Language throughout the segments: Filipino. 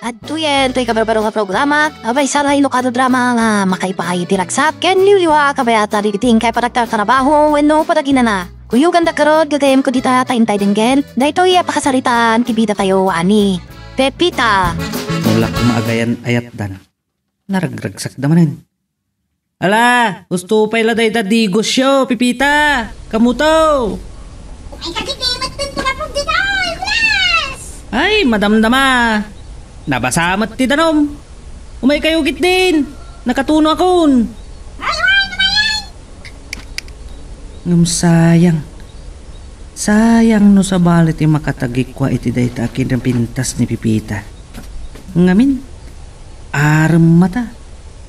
At tuyen, to'y kabarbaro nga programa, abay saray lokado drama nga makaipahay diragsak, ken liwliwa kabayata rigiting kay paragtar trabaho, wenno padagina na. Kuyo ganda karod, gagayem ko dita taintay dinggen, dahito pakasaritaan, kibida tayo ani. Pepita. Wala ko maagayan ayat dan. Naragragsak damanan. Ala, gusto pa ila day dadigos siyo, Pipita. Kamuto. Ay, kakitimat dun ko na pong dinoy, Blas! Ay, madamdama. Nabasamat ti danom. Umay kayo git din. Nakatuno akon. Ay, namayan! Ngam sayang. Sayang no sa balit yung makatagikwa iti dayta akin ng pintas ni Pipita. Ngamin, aram mata.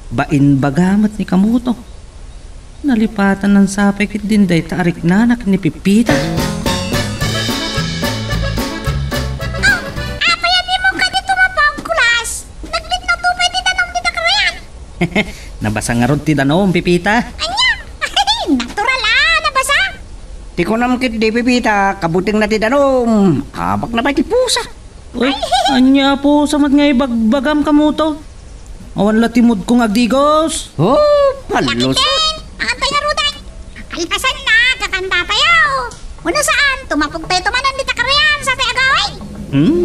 Bain bagamat ni Kamuto. Nalipatan ng sapekit din dayta arik nanak ni Pipita. Nabasa nga ron ti danom, Pipita. Anya? Natural nabasa. Ti ko namkit di, Pipita, kabuting na ti danom. Habak na ba ti pusa? Uy, anya po samat nga ibagbagam Kamuto. Awan la timod kong agdigos. Oh, palos. Antay nga ruday. Kalipasan na, kakanta tayo. Una saan, tumapog tayo tumanan di takarayan sa tayo agaway.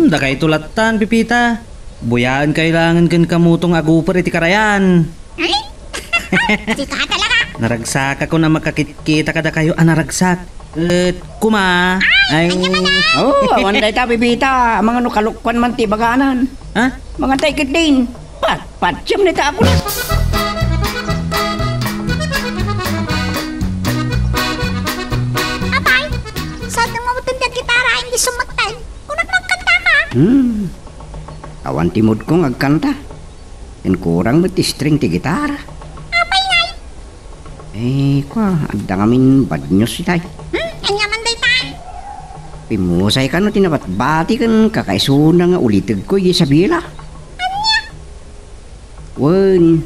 Dakay tulatan, Pipita. Buyaan kailangan kan Kamutong agupar iti karayan. Ay? Sika ka talaga. Naragsak ako na makakita kada kayo naragsak. Kuma. Ay. Oh, awan day ta, Pipita. Mga nukalukwan man ti baganan. Ha? Mga taikit din. Patsyam na ta ako na. Abay, saan nang mamutun ka gitara hindi sumatay? Unang magkanta ka. Awan timod kong agkanta. Yan kurang ti string ti gitara. Abay ngay. Kwa, agda ngamin bad news itay. Anya man day tayo. Pimusay ka no tinapat bati kan kakaisuna nga ulitig ko yung sabila. Wen,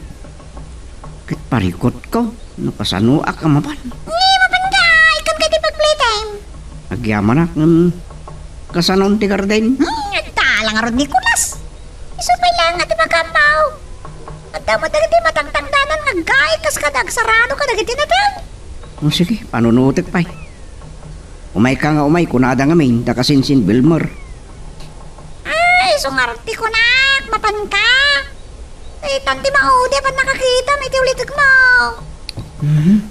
kat parikot ko, napasano ak amapan. Ni mapanda, ikan ka di pag-playtime. Agyaman ak ng kasanon ti garden. Nagtalang arod ni Kulas. Isupay lang at magkampaw. At damat agad di matangtangdanan nga gay kas kadag sarado ka agad tinatang. Sige, panunutik pa'y. Umay ka nga umay, kunada nga main, dakasinsin Bilmer. Ay, sungarti ko na, mapan ka. Eh, tanti maudi pa nakakita, may tiulitig mo.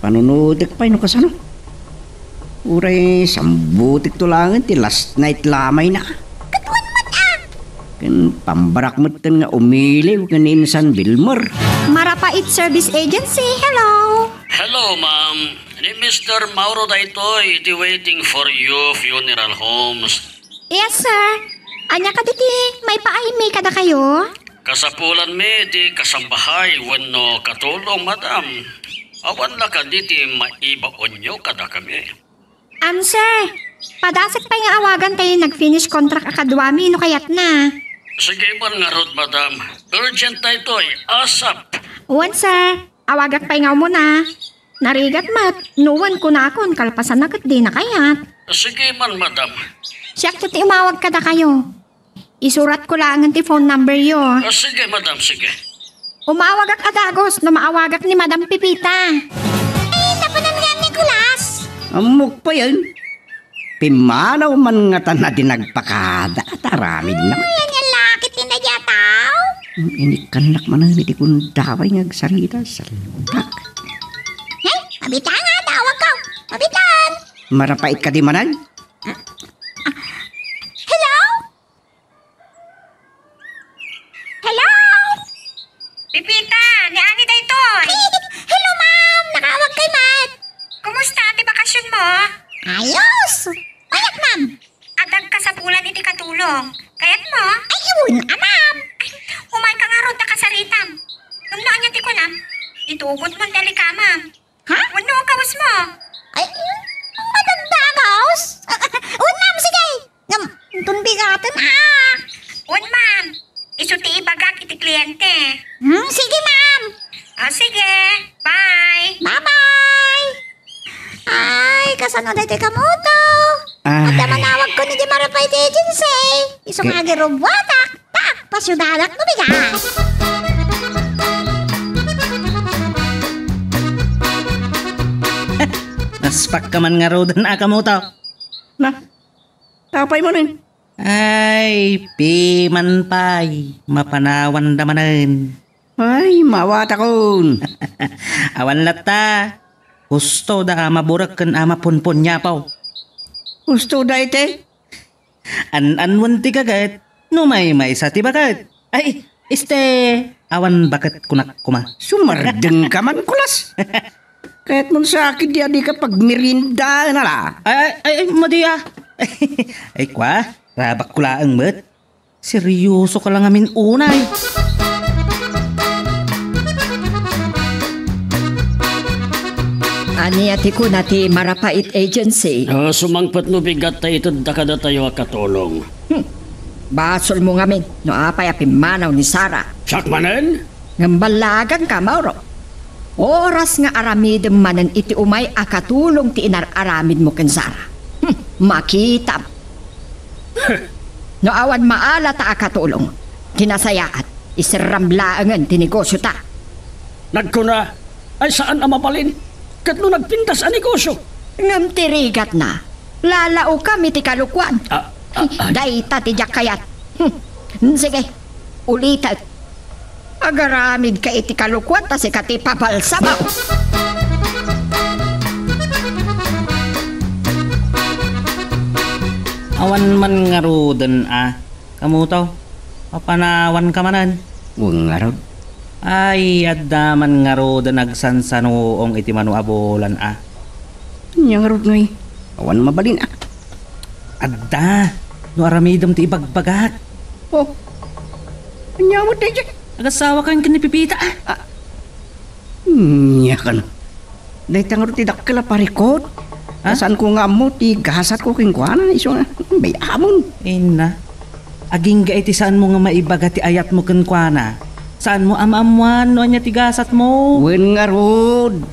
Panunutik pa'y no kasano. Uray, sambutik to lang, ti last night lamay na. Katuan man ah. Kan pambarak mo nga umiliw kaninsan Bilmer. Marapait Service Agency, hello. Hello, ma'am. Ni Mr. Mauro daytoy, iti waiting for you, funeral homes. Yes, sir. Anya ka diti, may paaymi kada kayo? Kasapulan mi, di kasambahay, wano katulong, madam. Awan la ka diti maibaon nyo kada kami. Sir, padasik pa nga awagan tayo nag-finish contract akadwami, no kayat na. Sige man nga rod, madam. Urgent daytoy, asap. Uwan, sir. Awagak pa nga mo na. Narigat mat, nuwan ko na akon, kalpasan na kat di na kayat. Sige man, madam. Siyak ti umawag kada kayo. Isurat ko lang ang ti phone number yo. Sige, madam, sige. Umawag ak adagos na maawagak ni Madam Pipita. Eh, napanan nga Nicolas. Amok pa yan. Pimanaw man nga tan na dinagpakada at aramid na. Yan yung lakit ni Nagyataw. Inikanak man ang hindi kong daway ngagsarita sa lutak. Hey, mabita nga, tawag ko. Mabitan. Marapait ka di manag? Hello? Hello? Pipita, ni Ani daytoy. Hello, ma'am. Nakawag kay Matt. Kumusta ti bakasyon mo? Ayos. Bayat, ma'am. Adag ka sa bulan iti katulong. Kayat mo? Ay, yun, ma'am. Umay ka nga ron ka sa ritam. Nung niya ti ko na, itugot mo dali ka, ma'am. Ha? Wano kawas mo? Ay, madagdagaos. Un, ma'am, sige. Tunbigatan, Un, ma'am. Isu ti ibagak iti kliyente. Sige, ma'am. Sige. Bye. Bye-bye. Ay, kasano dahil kamuto. At manawag ko ni Di Marapait Agency. Isong Okay. agirobwatak. Tak, Pasyudadak no bigas. Naspak ka man nga rodan akamuto. Na, tapay mo rin. Ay, piman pay. Mapanawan damanan. Ay, mawata kon. Awan lata. Gusto da maburak kan ama punpun niya pa. Gusto da ite? An-anwan ti kagat. No may sa ti bagat. Ay, awan bakat kunak kuma. Sumardeng ka man kulas. Kahit mo sa akin di ka pag merinda na la. Ay, madiya. Ay, kwa, rabak kula ang mat. Seryoso ka lang amin unay. Ani ati ko na ti Marapait Agency. Sumangpat no bigat tayo ito dakada tayo katulong. Basol mo ngamin, no apay apimanaw ni Sara. Sakmanen? Ngambalagan ka, Mauro. Oras nga aramid manan iti umay akatulong ti inararamid mo ken Sara. Makita. No awan maala ta akatulong. Kinasayaat, isiramlaangan ti negosyo ta. Nagkuna, ay saan ang mapalin? Katno nagpintas ang negosyo. Ngam tirigat na. Lalao kami ti kalukwan. Dayta ti jakayat. Sige, ulitat. Agaramid ka iti kalukwan ta si kati papalsabaw. Awan man nga rodan Kamuto, papanawan ka manan. Huwag nga rod. Ay, adda man nga rodan nagsansanoong iti manu abolan Yang rod ngay. Awan mabalin Adda, no aramidam ti ibagbagat. Oh, anyamot tayo dyan. Agasawa kang kinipipita Nya ka no. Dahil tang rod ti dakkel parikot. Saan ko nga mo ti gasat ko king kuana. Iso nga, may amon. Ina, aging ga iti saan mo nga maibaga ti ayat mo kenkwana. Saan mo amamuan no anya ti gasat mo? Wen nga rod.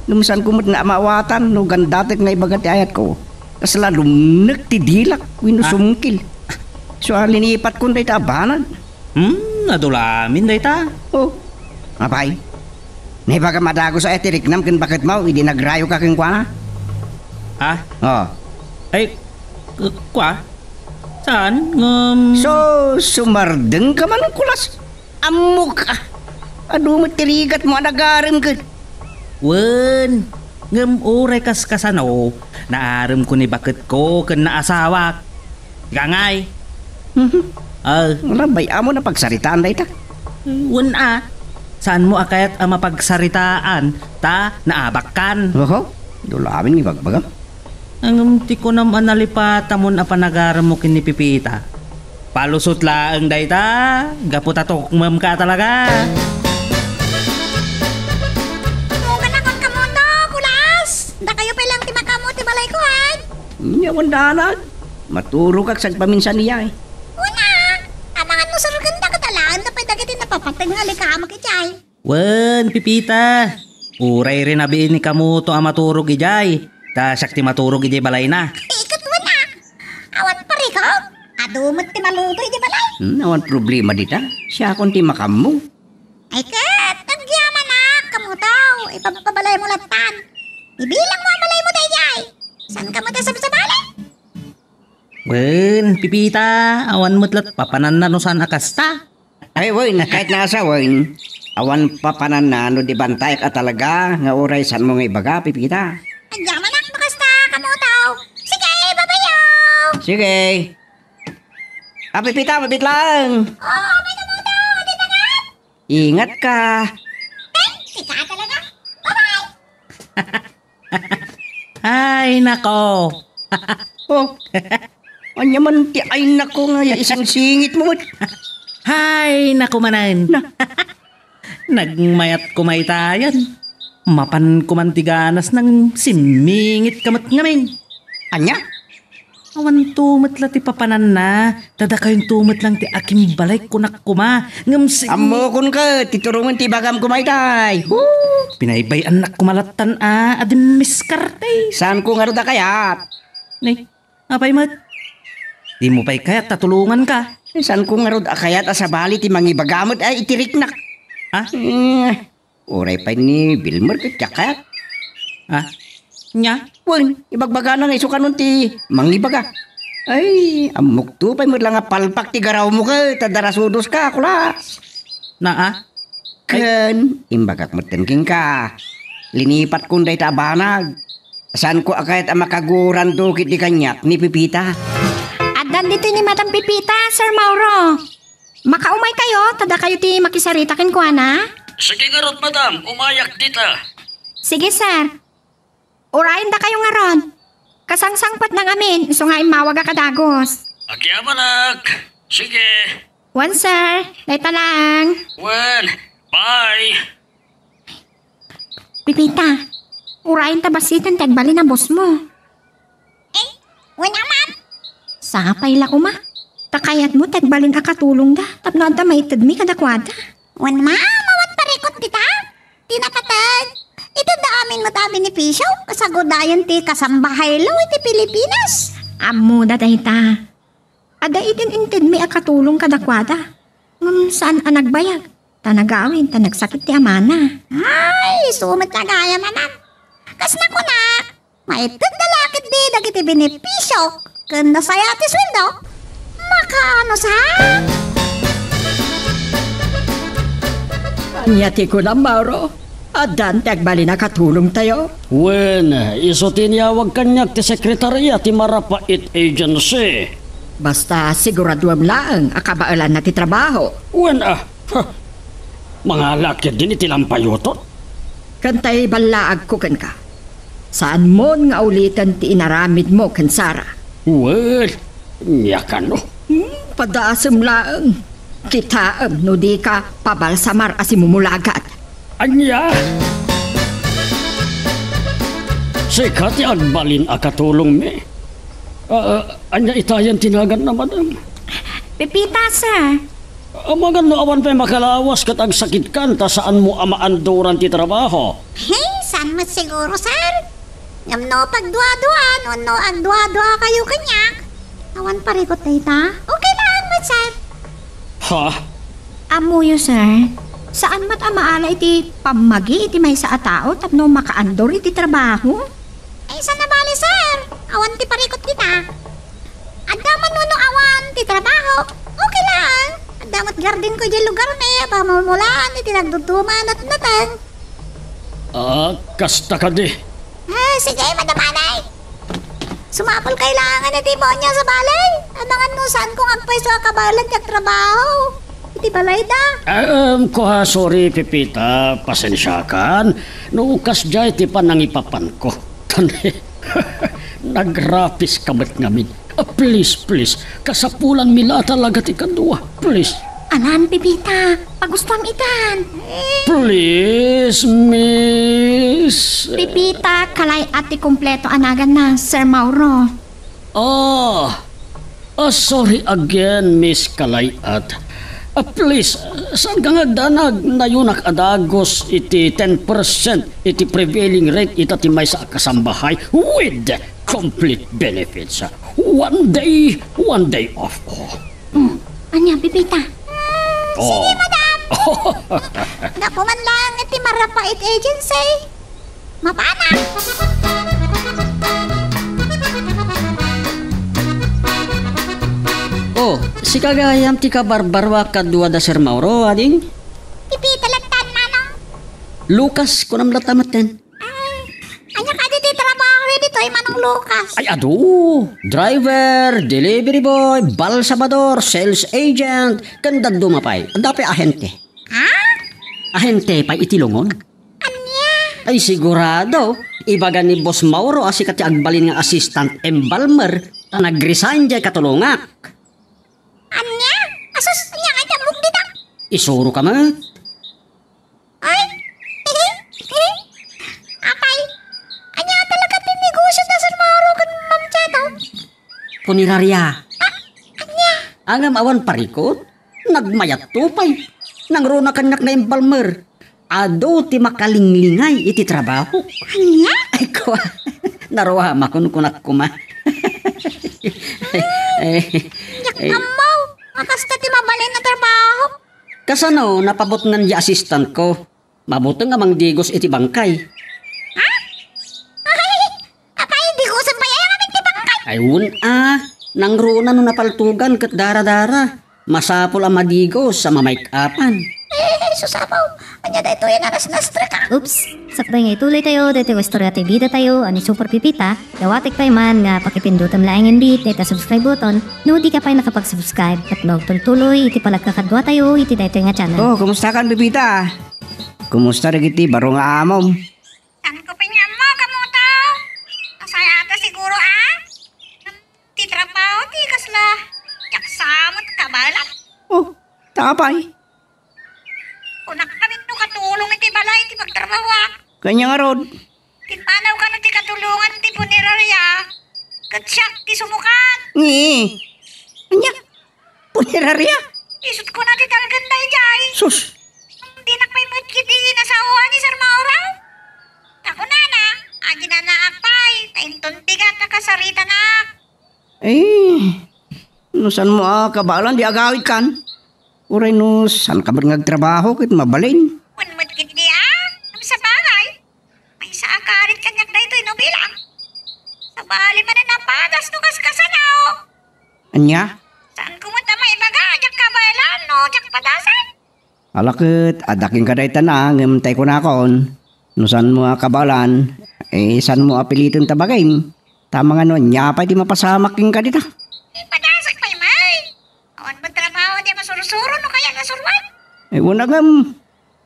Numusan ko mo't nga amawatan no gandatek nga ibaga ti ayat ko. Kas lalumnek ti dilak wino sumungkil. So linipat ko na itabanan. Nadulamin day ta. Oh, mapay. Naibaga madago sa etiriknam ken bakit mau idi nagrayo ka ken kuana. Oh. Ay, kwa? Saan? So, sumardeng ka man kulas. Amok ka. Adu matirigat mo nagarim ka. Wen, ngem uray kas-kasano. Naaram ko ni bakit ko ken naasawak. Gangay. Wala bay amo na pagsaritaan day ta. Wen saan mo akayat ang mapagsaritaan ta naabakkan? Oho, dulamin ni bagbagam. Ang ti ko naman nalipatamon a panagaram mo kinipipita. Palusot laang day ta. Gaputatok mam ka talaga. Manakot ka mo to, kulas. Da kayo pa lang ti makamot ti balay ko, han. Nyawan dalag. Maturo kag sa paminsan niya eh. Una, amangan mo sa ruganda ka talaan na pa dagiti napapateng nga likama kitay. Wen, pipita. Uray rin abiin ni kamuto ang maturog ijay. Ta siyak ti maturog ijay balay na. Ikat na. Awan pa rin ko. Adumot ti maluto di balay. Nawan problema dita. Siya akong ti makamu. Ay kat, tagyaman na. Kamutaw, ipapabalay mo latan. Ibilang mo ang balay mo dayay. San ka mo ta sa balay? Wen, pipita. Awan mo't papanan na no saan akasta. Ay, Win, kahit nasa Win. Awan pa pananano di bantay ka talaga. Nga oray san mo nga ibaga, pipita. Tagyaman na, makasta, kamutaw. Sige, babayaw. Sige. Pipita, mabit lang. Oh, may kamutaw. Hindi na nga. Ingat ka. Ika talaga. Bye-bye. Ay, nako. Oh, anya man ti ay nako nga isang singit mo. Hay, nako manan. Nagmayat kumaytayan. Mapan kumantiganas ng simingit kamat ngamin. Anya? Awan tumat la ti papanan na. Tada kayong tumat lang ti aking balay kunak kuma. Ngam Amo kun ka, titurungan ti bagam kumaytay. Pinaybay anak kumalatan adin miskarte. Saan ko nga ruda kayat? Nay, apay mat? Di mo pa'y kaya tatulungan ka. San ko nga rod akayat asabali ti mangibagamot ay itiriknak. Ha? Oray pa ni Bilmer kityakat. Ha? Nya? Wen, ibagbaga na nga isukanon ti mangibaga. Ay, amok to pa'y mo lang nga palpak ti garaw mo ka, tadarasudos ka, kulas. Na ha? Ken, imbagak mo tengking ka. Linipat kong day tabanag. Saan ko akayat ang makaguran do kit di kanyak ni Pipita? Adan dito ni Madam Pipita, Sir Mauro. Makaumay kayo, tada kayo ti makisarita kin ko, ana? Sige nga rod, madam. Umayak dita. Sige, sir. Urayin da kayo nga ron. Kasangsangpat na ngamin, iso nga imawaga kadagos. Agyamanag. Sige. One, sir. Dayta lang. Well, bye. Pipita, urayin tabasitan tagbali ng boss mo. Wala man. Sapay la kuma. Takayat mo tagbalin akatulong da. Tapno da maitid mi kadakwada. Wan mawan parikot kita. Tinakatag. Ito da amin matabi ni Pisyo. Kasagodayan ti kasambahay lo iti Pilipinas. Amo da dayta. Ada itin intid mi akatulong kadakwada. Saan ang nagbayag? Tanagawin, tanagsakit ti amana. Ay, sumit na gaya manan. Kas na ko na. Maitid na lakit di dagiti benepisyo. Kanda saya ti sweldo. Makaano sa? Anyati ko na, Mauro. Adan, tagbali na katulong tayo. Wen, iso tiniyawag kanyak ti sekretarya ti Marapait Agency. Basta siguraduam lang akabaalan na ti trabaho. Wen mga lakit din itilampayotot. Kantay balaag ko kan ka. Saan mo nga ulitan ti inaramid mo kan Sara? Well, niyakan no. Padaasam lang. Kitaam no di ka pabalsamar asimumulagat. Anya? Sikat ti agbalin akatulong mi. Anya itayan tinagan na madam. Pipita, sir. Amagan no awan pa makalawas kat ang sakit kan ta saan mo amaanduran ti trabaho. Hey, saan mo siguro, sir? Ngam no pagdua-duan, no agdua-dua kayo kanyak. Awan parikot dayta. Okay lang, sir. Ha? Amuyo, sir. Saan mat amaala iti pamagi iti may sa atao tapno makaandor iti trabaho? Ay, saan na bali, sir? Awan ti parikot kita. Adaman no awan ti trabaho. Okay lang. Adamat garden ko dyan lugar na pamumulaan iti nagdutuman at natang. Kasta ka di. Sige, madamanay. Sumapol kailangan na demonyo sa balay. Anangan no saan kung agpwesto akabalan kag trabaho. Iti balay da. Sorry Pipita, pasensya kan. Nuukas dya iti panangipapan ko. Tani, nagrapis kamat ngamin. Please, kasapulan mila talaga ti kadua. Please. Anan, Pipita, pagustuhan itan. Please, miss. Pipita, kalay ati kumpleto anagan na, Sir Mauro. Sorry again, Miss Kalayat. Please, saan ka nga danag na yunak adagos iti 10% iti prevailing rate iti may sa kasambahay with complete benefits. One day off. Anya, Pipita? Sige, madam. Napuman lang iti Marapait Agency. Mapana. Si kagayam ti kabarbarwa kadua da Sir Mauro, ading? Pipita lagtan, manong. Lucas, kunam latamaten. Anya ka dito trabaho dito ay manong Lucas. Ay, driver, delivery boy, balsamador, sales agent, kandad dumapay. Ang dapat ahente. Ha? Ahente pa itilungon. Anya? Ay, sigurado. Ibaga ni Boss Mauro asikat ti agbalin nga assistant embalmer na nag-resign jay katulungak. Anya? Asus, anya ka damok dito? Isuro ka mat. Ay? Apay? Anya talaga tinegosyo na Sir Mauro kan Ma'am Chato? Punirarya. Anya? Angam awan parikot. Nagmayat tupay. Nangruna kanak na embalmer. Ado ti makalinglingay iti trabaho. Anya? Ay ko, naruha makun kunak kuma. Yak amaw. Akas na ti mabalin na trabaho. Kasano napabot nga di assistant ko. Mabuto nga mang digos iti bangkay. Apay, di ko sa bayan namin ti bangkay. Ayun nangruna no napaltugan kat dara-dara. Masapol ang madigos sa mamake-upan. Susapaw. Anya da ito yan aras nastra ka. Oops, sakbay nga ituloy tayo, dito istorya tayo bida tayo, ani Super Pipita, dawatik pa man nga pakipindutan laing ang beat, dito subscribe button, no di ka pa nakapag-subscribe, at magtuloy, iti palagkakadwa tayo, iti dito nga channel. Oh, kumusta kan, Pipita? Kumusta rin iti baro nga amom? Saan ko pinya mo, kamuto? Masaya ata siguro, Ti trabaho, ti kasla. Yaksamot kabalat. Oh, tapay. Kunak kami no katulong iti balay, ti pagtrabaho. Kanya nga rod. Tinpanaw ka na ti katulungan, ti punerarya. Katsyak, ti sumukan. Anya, punerarya. Isut ko na ti talagang dayjay. Sus, Di nakpaimot kiti nasawa ni Sir Mauraw. Ako na, agi na naakpay. Taintuntigat na kasarita na. Nusan mo kabalan di agawid kan? Uray no, san ka ba nagtrabaho kit mabalin? Munmut kiti Ang sa bagay. May sa akarit kanyak na ito'y nobilang. Sa bali man na napadas no kaskasanaw. Anya, Saan kumata may baga, jak kabalan no, jak padasan. alakit, adaking kadaytan na, ngamtay ko na kon. Nusan mo kabalan, san mo apilitin tabagay? Tama nga no, nyapay di mapasamak yung kadita. Padasak pa'y may. Awan ba trabaho di masurusuro no kaya nasurwan? Wala nga,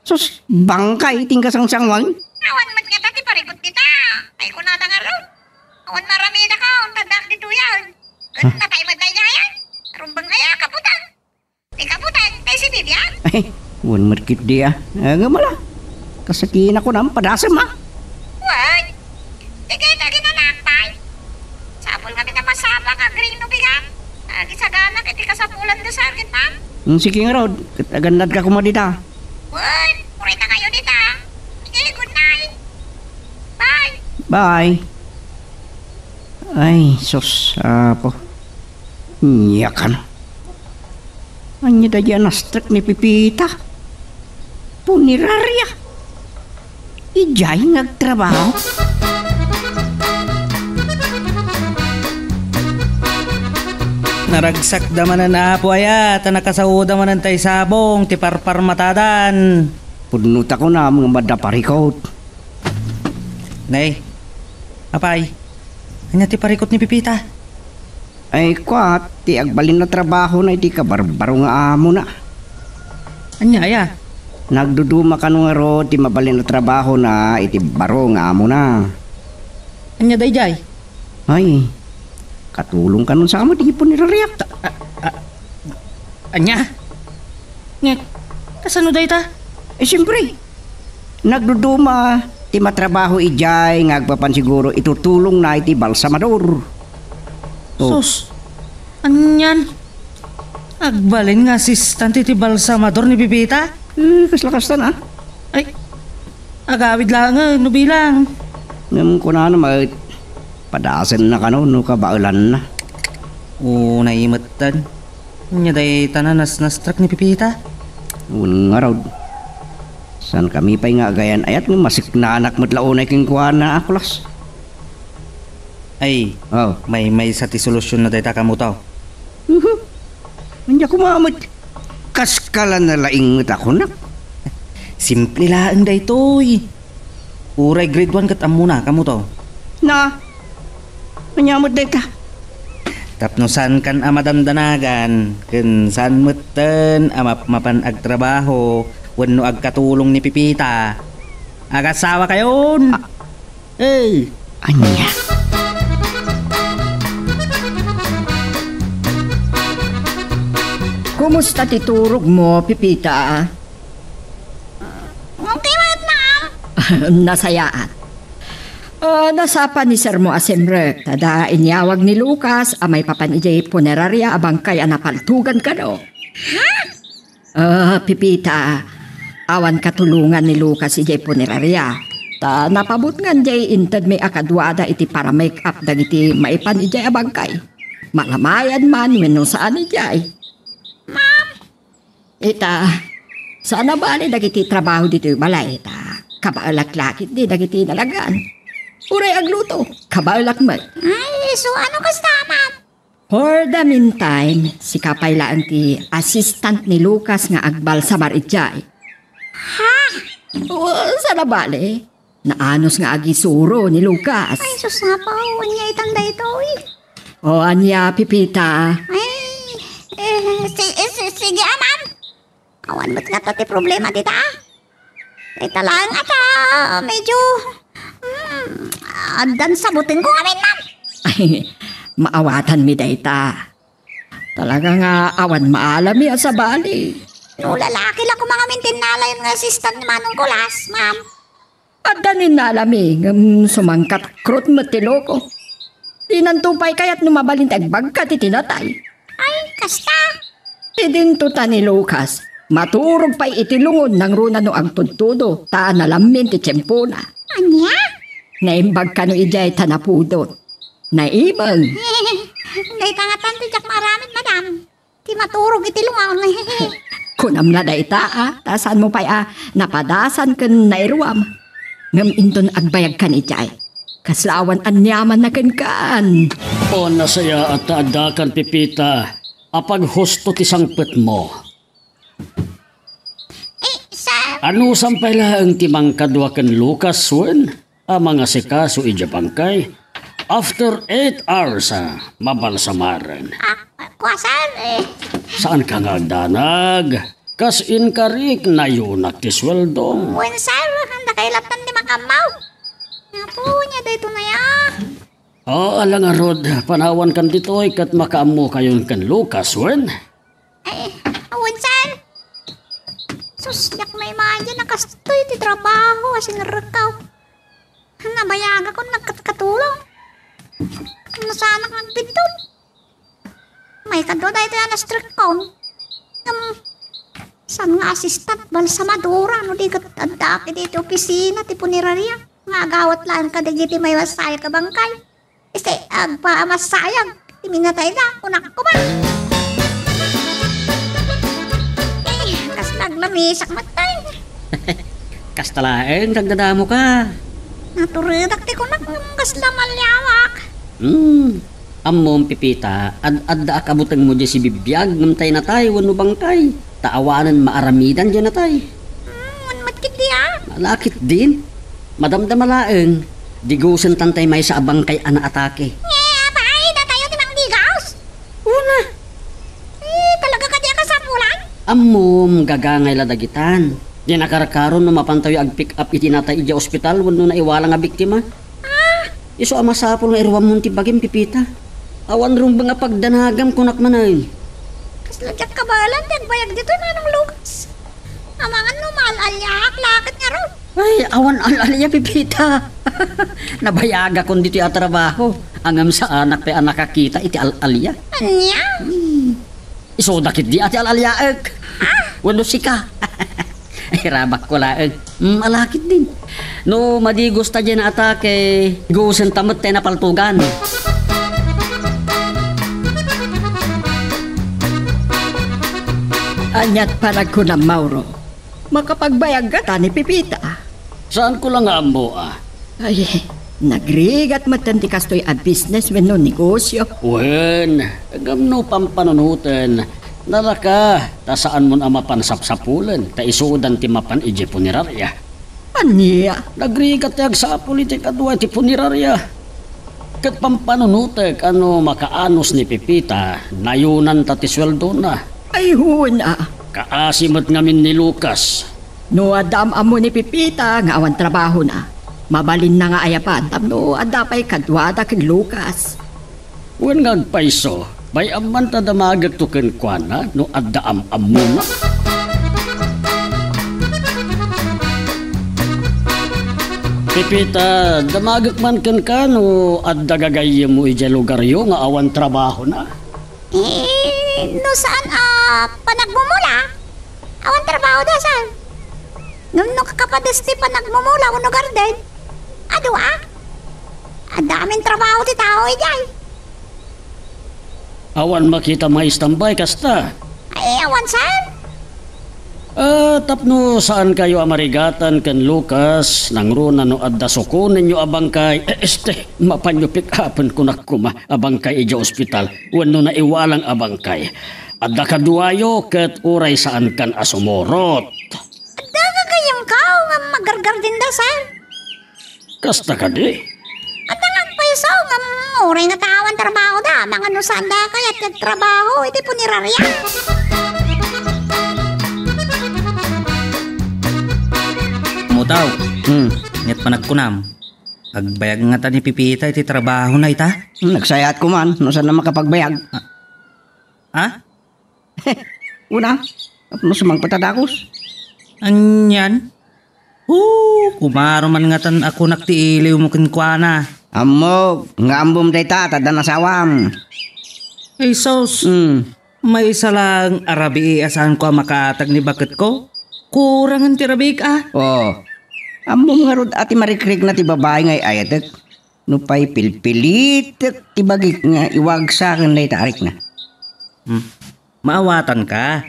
sus, bangkay, tingkas ang sangwang. Awan mat nga tati parikot kita. Ay ko nata nga raw. Awan marami na ka, tadak dito yan. Ganun na tayo madlayayan. Rumbang kaya kaputan. Di kaputan, tayo si Bibian. Wan markit di nga mala. Kasakin ako na, padasam Wan. Sige, tagi na nakpay. Sapol kami na masama ka, green no bigan. Agi sa gana, kiti kasapulan da sa akin, ma'am. Sige nga rod, agandad ka kumadita. Wan, muray na kayo dita. Sige, good night. Bye. Bye. Ay, sus, apo. Nyakan. Anya da dyan nastrak ni Pipita. Punerarya. Ijay nagtrabaho. Naragsak daman na po aya, tanakasauda man tay sabong, ti parpar matadan. Punuta ko na mga madaparikot. Nay, apay, anya ti parikot ni Pipita? Ay, kwat, ti agbalin na trabaho na iti kabarbaro nga amo na. Anya aya? Nagduduma ka nga ro, ti mabalin na trabaho na iti baro nga amo na. Anya dayjay? Ay, katulong ka nun sa amo, di po nirariyak. Anya? Nga, kasano day ta? Siyempre, nagduduma, ti matrabaho ijay, ngagpapan siguro itutulong na iti balsamador. Sus, anyan? Agbalin nga assistant iti balsamador ni Pipita? Kaslakastan Ay, agawid lang no bilang. Ngam ko na naman, padasan na ka no kabaulan na. Oo, naimatan. Nya day tananas na struck ni Pipita. Unang araw. San kami pa'y nga agayan ayat ng masik na anak matlaunay king kuha na aklas. Ay, may sa ti solusyon na day ta kamutaw. Anya kumamot. Kaskalan na laing ako na. Simple lang day toy. Uray grade 1 kat amuna kamutaw. Na, manyamot day ka. Tapnosan kan amadandanagan, kun san mutten mapan agtrabaho, wenno agkatulong ni Pipita. Agasawa kayon. Anya. Kumusta titurog mo, Pipita? Okay, wait na. Nasayaan. Nasapan ni Sir mo asemre, tada inyawag ni Lucas, amay papan ijay punerarya abang kaya napaltugan ka no. Pipita, awan katulungan ni Lucas ijay punerarya. Ta napabot nga jay inted may akadwada iti para make up dagiti maipan ijay abang kay. Malamayan man wenno saan ijay. Ita, sana bali dagiti trabaho dito yung balay, ita. Kabaalak-lakit di dagiti nalagan. Uray agluto, kabaalak man. Ay, so ano kasta, ma'am? For the meantime, si kapaylaan ti assistant ni Lucas nga agbal sa Marijay. Ha? Sana bali, naanos nga agisuro ni Lucas. Ay, sus nga pa, niya itanda ito eh. O anya, Pipita. Ay, sige ma'am. Awan ba't nga tati problema dita? Ito lang ata, medyo, adan sabutin ko kami ma'am. Ay, maawatan mi dayta. Talaga nga awan maalami sa bali. No, lalaki lang ko mga mintinala yung assistant ni Manong Kulas, ma'am. At danin nalami, sumangkat krut matiloko. Tinantupay kaya't numabalintag bagkat itinatay. Ay, kasta. Idinto ta ni Lucas, maturog pa'y itilungon ng runa no ang tudtudo, taan nalamin ti tiyempuna. Anya? Naimbag ka no ijay tanapudot. Naimang. Day tangatan ti jak maramit, madam. Ti maturog itilungaw. Kunam na dayta tasan mo pa'y napadasan kan nairuam. Ngam inton agbayag kan ijay. Kaslawan anyaman na kan. O nasaya at taadakan, Pipita. Apag husto ti sangpet mo. Sir. Ano sampay lang ti mangkadwa ken Lucas wen? Mga sikaso ija bangkay. After 8 hours mabalsamaran. Kwa, sir, Saan ka nga danag? Kas inkarik na yunak ti sweldo. When, sir, nakailatan di makamaw. Nga po niya, dito na ya. Alang arod, panawan kan ditoy kat makaamo kayon kan Lucas wen? Awan, sir. Sus, yak may imagine, nakastoy ti trabaho, asing rekaw. Nabayaga ko, nagkatulong. Nasana kang dito. May kadwa dahil ito yan na strict count. Saan nga assistant, balsamadura, no di ka tadaki dito opisina, tipo ni Raria. Nga agawat lang ka, digiti may masaya ka bangkay. Kasi agpa masayag, timinatay na, kunak ko ba? Kas naglamisak matay. Kastalaeng, nagdadamo ka. Naturidak ti kunak, kas lamalyawak. Amom, Pipita, ad-adda akabutang mo di si bibiyag, ngamtay na tayo, wano bangkay. Taawanan maaramidan dyan na tayo. Matkit diya. Malakit din. Madamdamalaeng, digusan tantay may sa abangkay ana atake. Paay na tayo tinang digaws. Una. Talaga ka diya kasapulan? Amom, gagangay ladagitan. Di nakarakaron no mapantayo ag pick up itinatay ija ospital, wano na iwala nga biktima. Iso amasapol nga irwam mong tibagim, Pipita. Awan rong nga pagdanagam kunak manay. Kaslagyak kabalan, nagbayag dito na ng Lucas. Amangan no, malalyak, lakit nga ron. Ay, awan alalya, Pipita. Nabayaga kon dito yung trabaho. Angam sa anak pa anak kakita, iti alalya. Anya? Iso dakit di ati alalyaag. Wano sika. Ay, rabak ko laag. Malakit din. No, madigos ta dyan na atake, gusen tamot tayo na paltugan. Anyat parag ko na Mauro. Makapagbayag ka ta ni Pipita. Saan ko lang amo Ay, nagrigat matanti kastoy a business when no negosyo. Wen, gamno pampanunutan. Nalaka, ta saan mo na mapansapsapulan, ta isuudan ti mapan ije punerarya. Anya? Nagrigat yag sa politika duwa ti punerarya. Kat pampanunutek ano makaanos ni Pipita, nayunan ta ti sweldo na. Ay huna. Kaasimot ngamin ni Lucas. No adam amo ni Pipita nga awan trabaho na. Mabalin na nga ayapan tapno adapay kadwada ken Lucas. Wen ngagpaiso, bay amman ta damagag to ken kuana no adda am muna. Pipita, damagag man ken ka no adda gagayem mo ija lugaryo nga awan trabaho na. No saan panagmumula? Awan trabaho da saan? No kakapades ti panagmumula uno garden. Ado daming trabaho ti tao ijay. Awan makita maistambay kasta. Ay awan saan? Tapno saan kayo amarigatan kan Lucas nang runa no adda suko ninyo abangkay mapanyo pick upon kunak kuma abangkay ija ospital wano na iwalang abangkay adda kaduayo ket uray saan kan asumorot. Adda ka kayang kao nga magargar din da, sir. Kasta ka di? Adda nga paiso nga uray nga tawan trabaho da. Mga nusan da kayat nagtrabaho, iti po nirarya. Mutaw. Nyat panagkunam. Agbayag nga ta ni Pipita iti trabaho na ita. Nagsayat ko man, no saan na makapagbayag. Ha? Una, no sumang patadakos. Anyan? Kumaro man nga tan ako naktiiliw mo kinkwana. Amo, nga ambom day ta, tada nasawam. Ay sos, may isa lang arabi asahan ko makatag ni bakit ko? Kurangan ti rabik Ambom nga rod ati marikrik na ti babae ngay ayatek. No pa'y pilpilit ti bagik nga iwag sa akin na itarik na. Maawatan ka.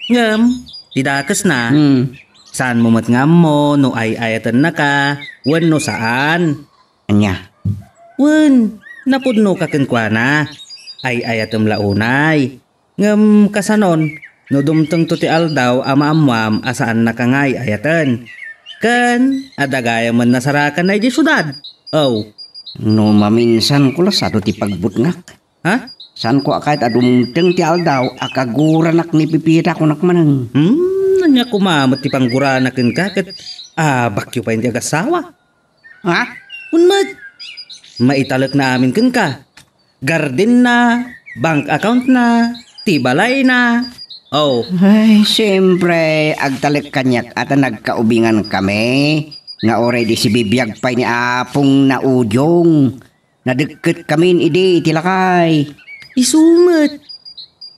Ngam, tidakas na. Saan mo matngam mo, no ay ayatan na ka, wan no saan. Anya? Wan, napudno ka kinkwana. Ay ayatam launay. Ngam kasanon, no dumteng to ti aldaw ama-amwam asaan na ka ngay ayatan. Kan, adagaya man nasarakan na di syudad. No maminsan ko las ato ti pagbutngak. Ha? Saan ko akait adumteng ti aldaw akaguranak ni Pipita ko nakmanang. Nanya kumamot ti pangguranakin ka ket bakyo pa hindi agasawa. Ha? Unmat, maitalak na amin ken ka. Garden na, bank account na, tibalay na. Ay, siyempre, agtalik kanyak at nagkaubingan kami. Nga already si bibiyag pa ni apong naudyong. Nadagkat kami idi itilakay. Isumat.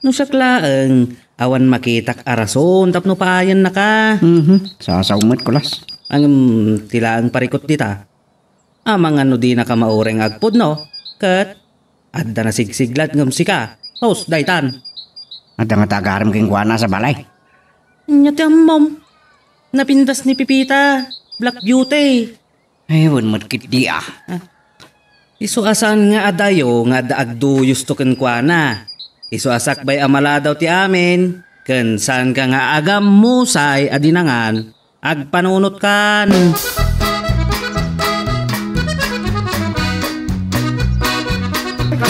No saklaang, awan makitak arason tapno payan na ka. Sasaumat ko las. Ang tilaang parikot dita. Amang ano di na ka maureng agpod no. Kat, adda na sigsiglat ngam sika. Daytan. Adda nga tagaram king kuwana sa balay. Nyati ang mom. Napintas ni Pipita. Black Beauty. Ay, wan matkit di Isu asan nga adayo nga daagduyos to ken kuana. Isu asak bay amala daw ti amin. Ken saan ka nga agam musay adinangan. Agpanunot kan.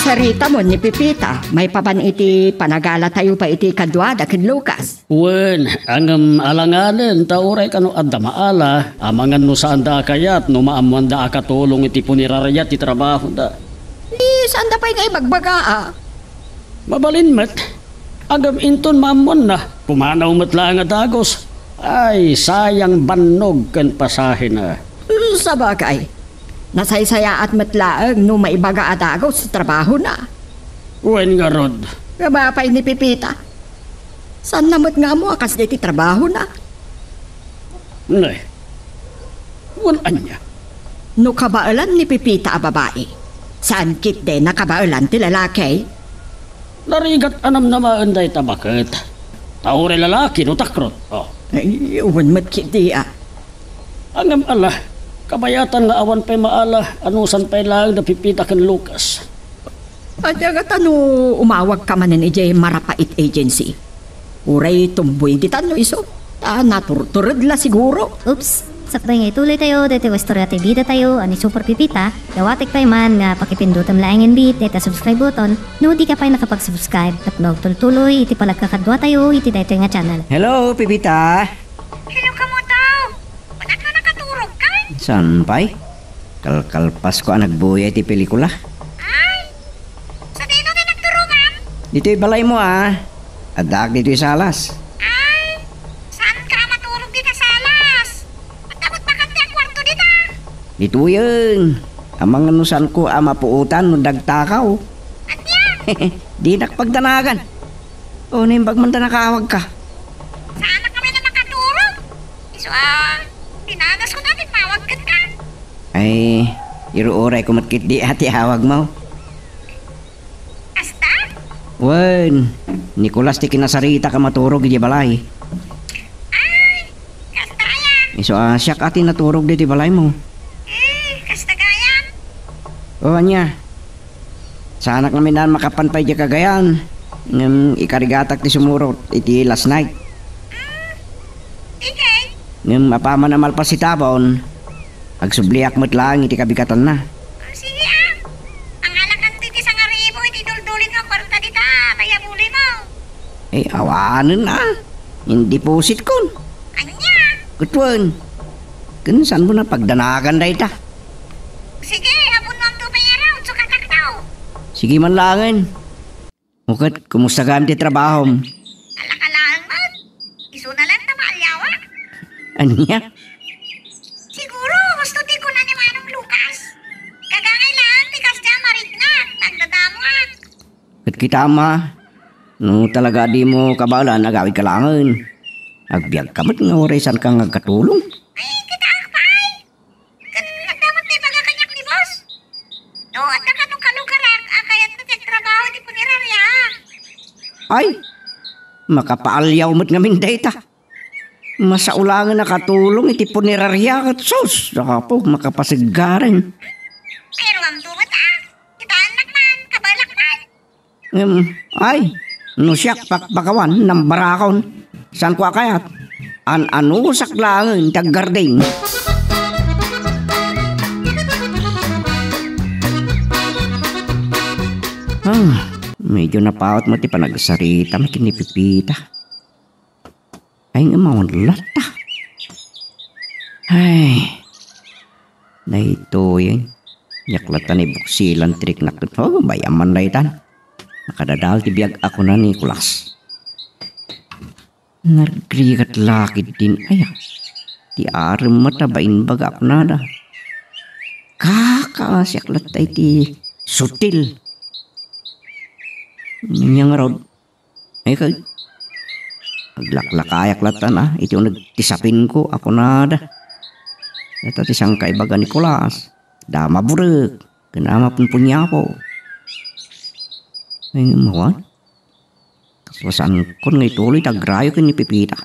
Sarita mo ni Pipita, may papan iti panagala tayo pa iti kadwada ken Lucas. Wen, ang alanganin, tauray ka no adda maala, amangan no saan da kayat, no maamuan da akatulong iti punirarayat ti trabaho da. Di, saan da pa'y ngay magbaga Mabalin met, agam inton maamuan na, pumanaw met lang dagos. Ay, sayang bannog ken pasahin na. Sa bagay, nasaysaya at matlaang no maibaga adagos sa trabaho na. Wen nga rod. Kabapay ni Pipita. Saan namot nga mo akas di ti trabaho na? Nay, wan anya. No kabaalan ni Pipita a babae. Saan kit de nakabaalan ti lalaki? Narigat anam namaan day tabakit. Taure lalaki no takrot. Ay, uwan mat kit di Angam ala. Kabayatan nga awan pa'y maala, anusan pa'y lang na Pipita ken Lucas. At agad umawag ka man ni J. Marapait Agency. Uray tumboy di tano iso. Naturturad la siguro. Oops, sakbay nga ituloy tayo, dito istorya tayo bida tayo, ani Super Pipita, dawatik pa man nga pakipindutam laing bit, dito subscribe button, no di ka pa nakapag-subscribe, tapno tuloy, iti palagkakadwa tayo, iti dito nga channel. Hello, Pipita. Hello ka mo daw. Ba't na nakaturog ka? San pa'y? Kalkalpas ko ang nagbuya iti pelikula. Ay, sa dito na nagturugan? Dito'y balay mo Adag dito'y salas. Ay, saan ka matulog dito sa alas? Ba't dapat makandi ang kwarto dito? Dito yun. Amang anusan ko mapuutan no dagtakaw. Anya? Di nakpagdanagan. O nimbag man nakawag ka. Saan na kami na nakaturog? Iso dinanas ko natin mawagkan ka. Ay, iruoray ko matkit di ati hawag mo. Asta? Wen, Nicolas ti kinasarita ka maturog di balay. Iso siyak ati naturog di balay mo. Kasta gayan. O anya. Sana kami na makapanpay di kagayan. Ngam ikarigatak ti sumurot iti last night. Sige. Ngam apama na malpas si tabon. Agsubliak mo't lang iti kabikatan na. Sige Ang alakan ti sa ngaribo iti duldulin nga kwarta dita. Kaya muli mo. Awanan na. Hindi pusit kon. Anya? Kutuan. Saan mo na pagdanagan na ita? Sige, abon mo ang tupay araw. Sukatak daw. Sige man langin. Mukat, kumusta ka ti trabaho? Alakalaan mo. Iso na lang na maalyawa. Anya? Siguro, gusto di ko na ni Manong Lucas. Kagangay lang, tikas niya marignan. Nagdadamuan. Kat kita ma. No talaga di mo kabala nagawid ka langin. Agbiag ka mat nga oresan kang agkatulong. Ay, kita akpay. Nagdamat may pagkakanyak ni boss. No, at nakanong kalugarak, akayat na trabaho di punirarya. Ay, makapaalyaw mo't ngamin data. Masaulangan nakatulong iti punerarya kat sus. Saka po makapasigaran. Pero ang tumat Kitaan lakman, kabalakman. Ay, no siyak pakpakawan ng barakon. San ko kayat? Ano saklangin taggarding. Medyo napaot mo ti panagsarita may kinipipita. Ay nga lata. Ay, na ito yan. Yaklatan ni buksilan trik na ito. Bayaman na itan. Nakadadal ti biyag ako na Nicolas. Nargrigat lakid din aya. Ti aram matabain baga ako na da. Kakasaklat ay ti sutil. Nanyang rod. Ay kag. Aglaklakayak latan ito yung nagtisapin ko ako na da. Ito ti siyang kaibaga Nicolas. Dama burek. Kanama punpunya ko. Ay nga mawan. Kaswasan ko nga ituloy tagrayo ka ni Pipita.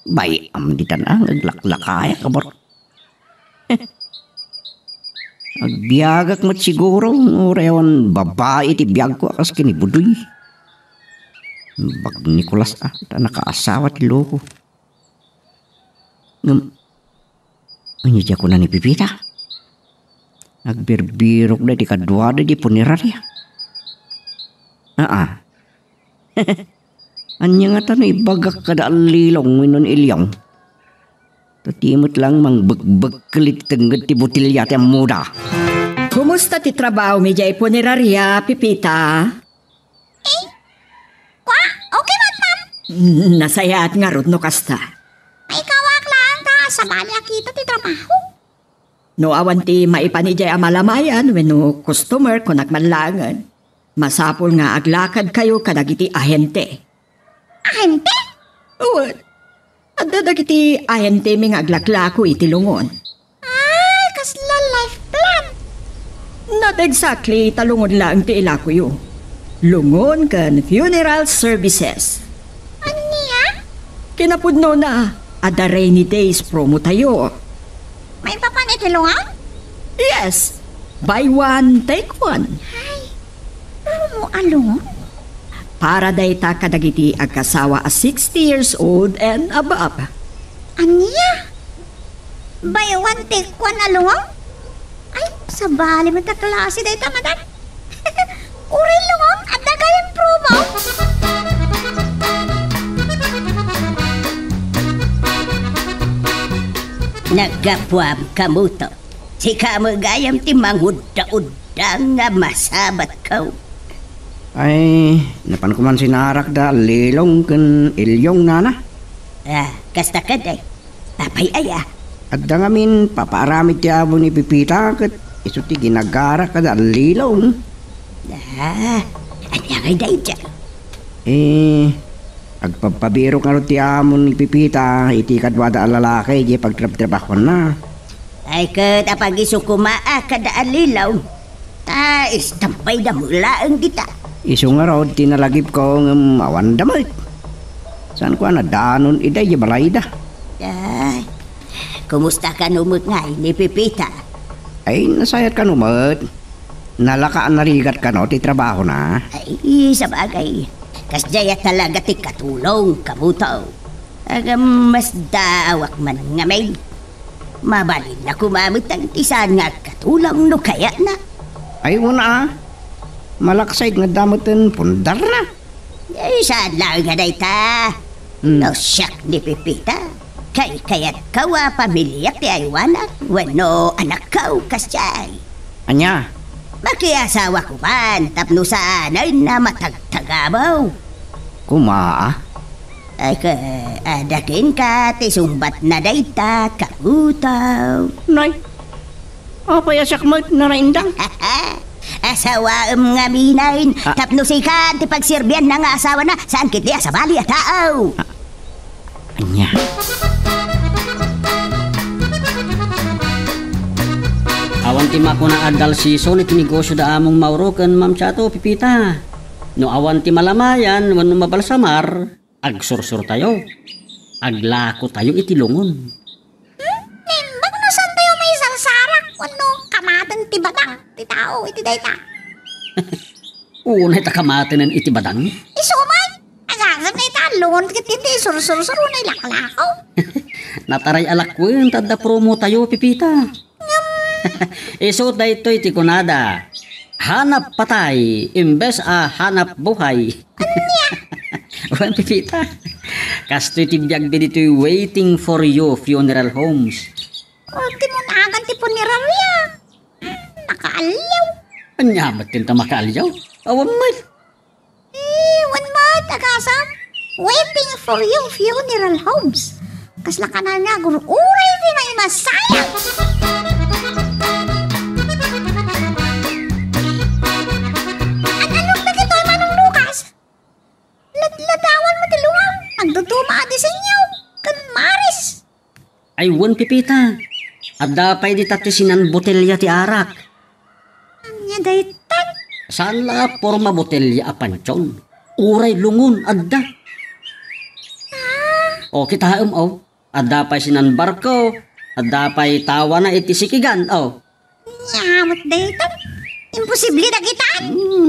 Bay, amditan ang aglaklakaya ka bar. Agbiagak mat siguro. Orewan babae ti biag ko akas kinibudoy. Bag Nicolas nakaasawa ti loko. Anyo ko na ni Pipita. Nagbirbirok na di kadwada di punirarya. Anya nga tanay bagak kada alilong winon ilyong. Tatimot lang mang bagbag kalit tenggad ti butilya ti muda. Kumusta ti trabaho mi jay punerarya, Pipita? Okay man, ma'am. Nasayat nga rod no kasta. May kawak lang ta. Sa bali kita ti trabaho. No awan ti maipanijay amalamayan when no customer ko nagmanlangan. Masapol nga aglakad kayo kadagiti ahente. Ahente? Uwan. Adda dagiti ahente mi nga aglaklako iti lungon. Ay, kasla life plan. Not exactly talungon lang ti ilako yo. Lungon kan funeral services. Aniya? Kinapudno na. Ada rainy days promo tayo. May papanitilungan? Yes. Buy one, take one. Promo along? Para dayta kadagiti agkasawa a 60 years old and above. Aniya? Buy one, take one along? Ay, sa bali mo ta klase dayta, madam. Uri lungon at dagayang promo. Nagkapuam kamuto. Si kamagayam ti mangudda-udda nga masabat ka. Ay, napan ko man sinarak da lilong kan ilyong nana. Kasta ka day. Tapay aya. At da ngamin paparamit ti abo ni Pipita kat iso ti ginagara ka da lilong. At yangay day dyan. Agpapabiro ka rin ti amo ni Pipita iti kadwada ang lalaki di pagtrap-trabaho na. Ay kat apag iso kumaa kada alilaw. Istampay na mula ang kita. Iso nga raw tinalagip ko ng awan damay. Saan ko na danon iday balay da? kumusta ka numot ngay ni Pipita? Ay, nasayat ka numot. Nalakaan narigat ka no, ti trabaho na. Ay, sa bagay. Kasjaya talaga ti katulong, kabutaw. Agam mas daawak man nga may. Mabalin na kumamit ang tisan nga katulong no kaya na. Ay, una malaksay nga damutin pundar na. Ay, saan lang nga day ta? No siyak ni Pipita. Kaya't kawa pamilya ti aywanak. Wano anak kaw kasjay. Anya? Makiasawa ko man, tapno saan ay na matagtagabaw. Kumaa? Ay ka, adakin ka, tisumbat na dayta, kabutaw. Nay, apaya sakmat na naindang. Asawa nga minayin, tapno si ka, ti pagsirbian na nga asawa na, saan kiti asabali at tao. Anya? Awan ti mako na adal season iti negosyo da among Mauro ken Ma'am Chato Pipita. No awan ti malamayan wenno mabalsamar, agsursur tayo. Aglako tayo iti lungon. Nimbag na saan tayo may sarsarak? Ano, kamatan ti batang, ti tao, iti dayta. Unay ta kamatanen iti badang. Isumay, agasam na italon, kitindi, sursur-suro na ilaklakaw. Nataray alakwen tadda promo tayo Pipita. Iso dayto iti kunada. Hanap patay imbes hanap buhay. Wan Pipita. Kasto iti biyag dito waiting for you funeral homes. Ulti mo na agad ti punerarya. Nakaalyaw. Anyamat din ta makaalyaw. Awan may. Wan mo, tagasam. Waiting for you funeral homes. Kasla ka na nga, uray di may masayang. Ladawan mo dilungaw. Nagduduma di sa inyo. Kan Maris. Ay wan Pipita. At dapay di tatisinan botelya ti arak. Anya daytan. Saan la forma botelya a pansyon? Uray lungon adda. O kita adda pay sinan barko. Adda pay tawa na iti sikigan Nyamot daytan. Imposible na kitaan.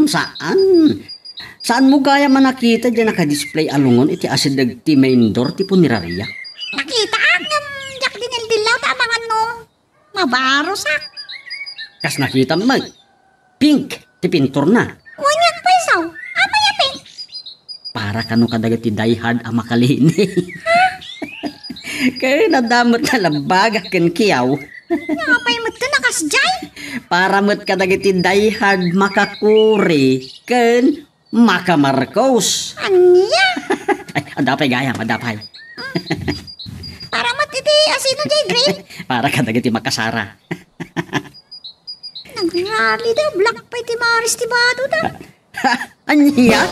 Saan? Saan mo kaya man nakita dyan naka-display alungon iti asideg ti main door ti punerarya? Nakita ang jak dinildilaw tamang ano. Mabarosak. Kas nakita mo pink ti pintor na. Wanyak paisaw. Apa ya pink? Para kano kadagat ti dayhard a makalini. Kaya nadamot na labaga ken kiyaw. Napay mo ito nakasjay? Para mo't kadagat ti dayhard makakuri ken Maka Marcos. Anya? Ay, adapay gayam, adapay. Para matiti asino jay green? Para kadagat ti makasara. Nagrali daw, black pa iti Maris ti Bado daw. Anya?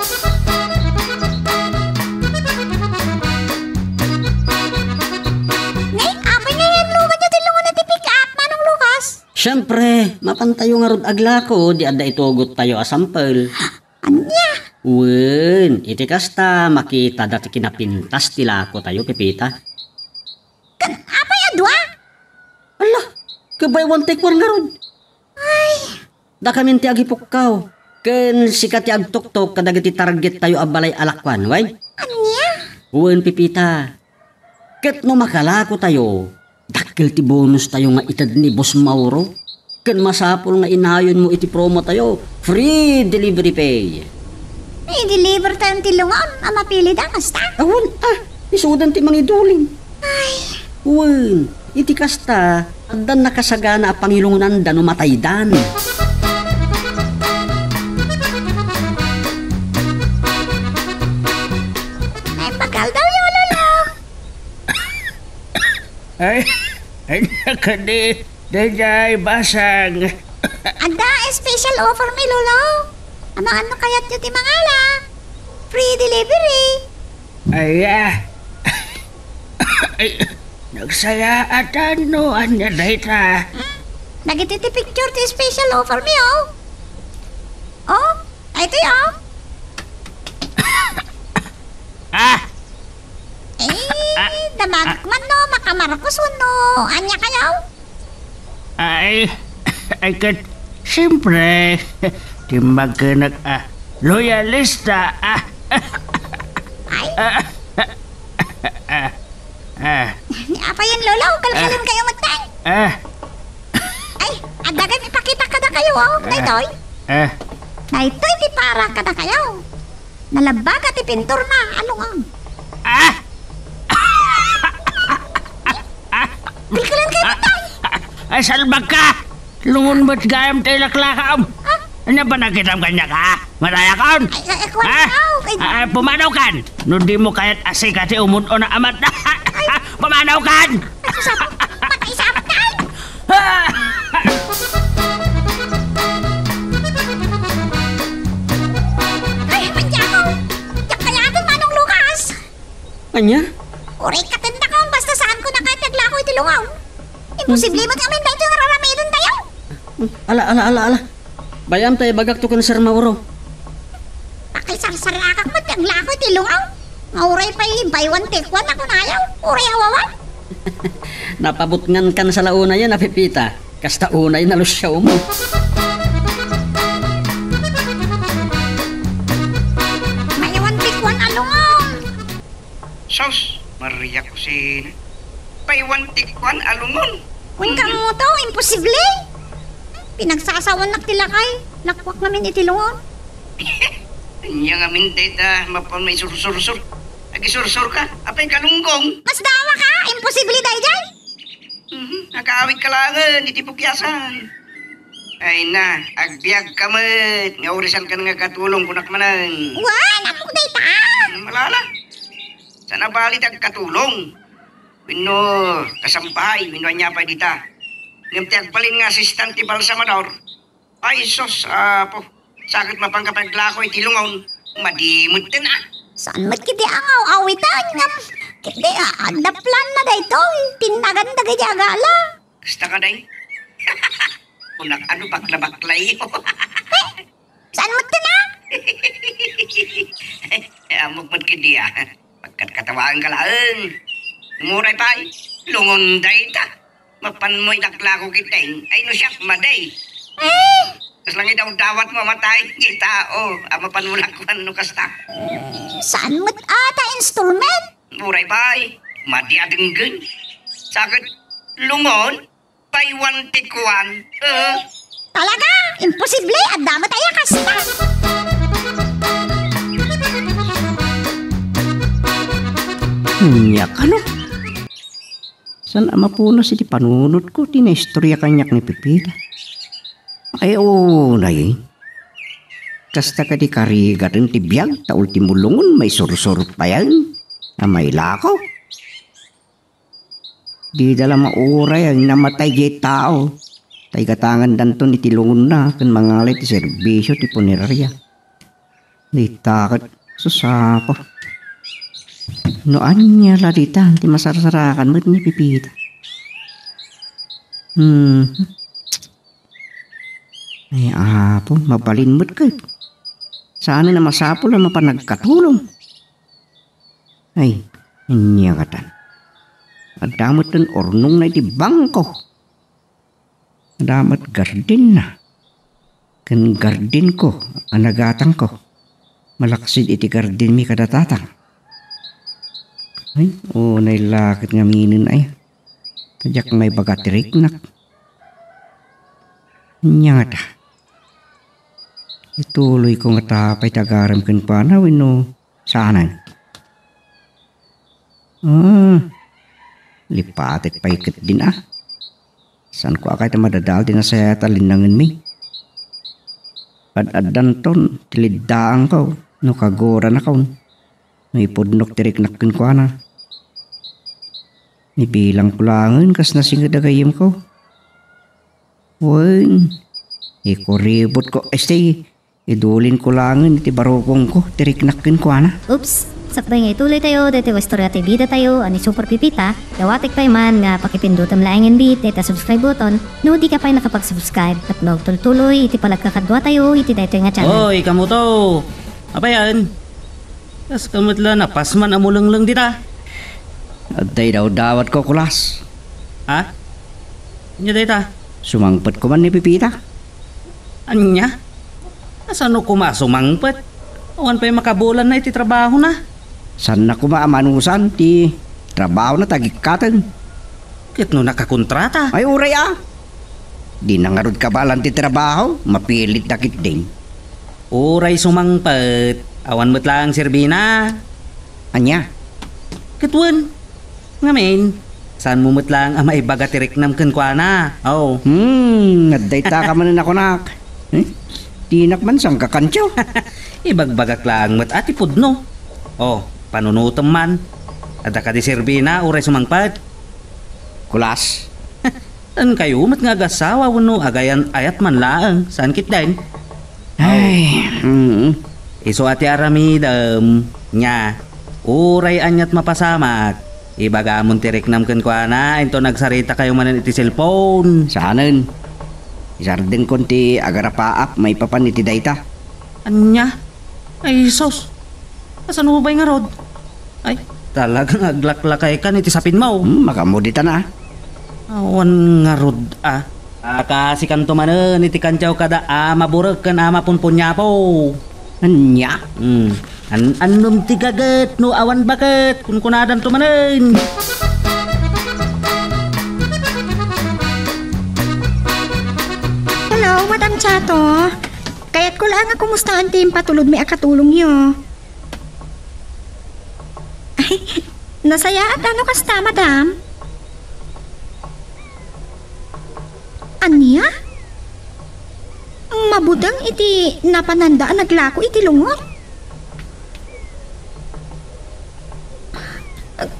Ngay, apay nga yan lugan niya tilungan na ti pick up, Manong Lucas. Siyempre, mapantayo nga rod aglako, di adda itugot tayo a sampel. Anya? Wen, iti kasta makita dati kinapintas tilako tayo Pipita. Kan, apay adwa? Ala, kabay one take one nga rod. Ay, Da kami ti agipukkaw. Ken sikat ti agtuktok kadagiti target tayo abalay alakwan, way? anya? Wen Pipita. Ket no makalako tayo, dakkel ti bonus tayo nga itad ni Boss Mauro. Ken masapol nga inayon mo iti promo tayo, free delivery pay. I-deliver tayong tilungan, mapili da kasta. Awan, isudan ti mangidulin. Ay, Wen, iti kasta, addan nakasagana a pangilungan da no mataydan. ay bagal daw yung lolo. Ay, nakadi. Dajay basag. Ada, special offer mi lolo. Amangan no kayat nyo ti mangala. Free delivery. Ay, nagsaya atan no, anya dayta. Nagiti ti picture ti special offer mi oh. Oh, ay ito oh. Eh, damagak man no, ka Marcos no, anya kayo? Ay kat, siyempre, di magkanag, loyalista, Apa yan lolo, kalkalan kayo magtang. Ay, adagan ipakita ka na kayo Daytoy. Daytoy, di para ka na kayo. Nalabag at ipintor na, alungang. Kalkalan kayo magtang. Ay, salbag ka! Lungon mo't gayam tayo laklakam. Ano ba nakitam kanya ka? Maraya kaon? Ay, kuwan Pumanaw kan! No di mo kaya't asik at umuno na amat na. Pumanaw kan! Makaisaptan! Ay, manjako! Yak kaya atin Manong Lucas! Anya? Uray katinda ka basta saan ko na kahit naglakoy tilungaw. Imposible mo kami dahil yung raramidon tayo. Ala. Bayam tayo bagak to kan Sir Mauro. Pakisarsara ka mat naglakoy tilungaw. Uray pa buy one take one ako na ayaw. Uray awawan. Napabutngan kan sa launa yan, Pipita. Kasta unay na lusyaw mo. May one take one alungaw. Sos, Maria Kusina. Paiwantik kwan alungon. Kung kamo to, imposible. Pinagsasawan naktilakay. Lakwak namin itilungon. Nya nga minday da mapon may sursur-sur. Agi-sursur ka, apay kalunggong. Mas dawa ka, imposible dahil dyan. Nakaawit ka langan, iti pukyasan. Ay na, agbiag ka mat. Nga urisan ka nga katulong kunak manan. Wan, amok day ta. Malala. Sana balit ag katulong. Wino, kasampay, wino niya pa dita. Ngamti agbalin nga assistant ti Balsamador. Ay, sos, po. Sakit mapangkapaglakoy tilungon. Madimot din Saan mat kiti ang awitan ngam. Kiti ada plan na dayto. Tinagan na gaya gala. Kasta ka day? Unak ano bakla-baklay. Saan mat na? Amok mat kiti Pagkat katawaan ka lang. Muray pa lungon day ta. Mapan mo'y naklako kitain. Ay no siya, maday. Tapos lang daw dawat mo matay. Kita, mapan mo lang kung ano kasta. Saan mat ata installment? Muray pa madi adenggan. Sakit lungon. Paiwan tikwan. Talaga, imposible. At damat ay kasta. Nyak ano? San ama po na si panunod ko, tinaistorya kanyak ni Pipita. Ay, nay. Kasta ka di kariga rin tibiyag, ta ultimo lungon, may sursurot pa yan. May lakaw. Di dala mauray ang namatay gay tao. Tay katangan danton itilungon na, kan mangalay ti serbisyo ti punerarya. Di takot, susapa. Noan niya ladita, ti masarsarakan mo't ni Pipita. Ay apo, mabalin mo't kayo. Saan na masapol na mapanagkatulong? Ay, niya katan. Adamot ng ornong na iti bangko. Adamot garden na. Kan garden ko, anagatang ko. Malaksid iti garden mi kadatatang. Ay, nailakit nga minin ay. Tadyak may bagatirik nak. Nyata. Ituloy ko nga tapay tagaram kan panawin no. Saanan? Lipatit pa ikit din Saan ko akay madadal din na saya talinangan mi? Ad-adan ton, tilidaan ko. No kagora na kaon. May pudnok tirik nakin ko na. Nibilang kulangan kas nasingadagayim ko. Wan. Ikoribot ko. Idulin kulangan iti barokong ko. Tirik nakin ko na. Oops! Sakbay nga ituloy tayo, dito Istorya TV bida tayo, ani Super Pipita. Dawatik pa man nga pakipindutan laing bit, dito subscribe button, no di ka pa nakapag-subscribe, at blog tuloy, iti palagkakadwa tayo, iti dito nga channel. Oy, kamu to! Apa yan? Kas kamutla na pasman amulang lang dita. Aday daw dawat ko kulas. Ha? Anya dayta? Sumangpet ko man ni Pipita. Anya? Asan ko masumangpet? Awan pa'y makabulan na iti trabaho na. San na ko maamanusan ti trabaho na tagikatan. Kit no nakakontrata. Ay uray Di na nga rod kabalan ti trabaho, mapilit dakit din. Uray sumangpet. Awan mo't lang Serbina. Anya? Kitwan. Ngamin. Saan mo mo't lang maibaga tirik nam kenkwana? Oh. Aday ta ka man ako nak. Tinak man sang kakantyo. Ibagbagak lang mo't ati pudno. Oh, panunutom man. Ada ka di Serbina, uray sumangpet. Kulas. An kayo mat nga gasawa wano agayan ayat man laang. Saan kit din? Ay. Iso ati aramidam. Nya. Uray anyat mapasamak. Ibagamon tirik nam kenkwana. Ito nagsarita kayo manan iti cellphone. Saanen? Isardin konti agar paap may papan iti dayta. Anya? Ay sos. Asan mo ba'y nga rod? Ay, talagang aglaklakay ka iti sapin mo. Makamudita na. Awan nga rod kasi kanto manen iti kantyaw kada maburag kan mapunpunya po. Anya? Anum ti gaget no awan baket kun kunadan to manen. Hello, Madam Chato. Kaya't ko lang kumustahan ti patulod may akatulong niyo. Ay, nasaya at ano kasta, Madam? Anya? Mabudang iti napanandaan naglako iti lungot.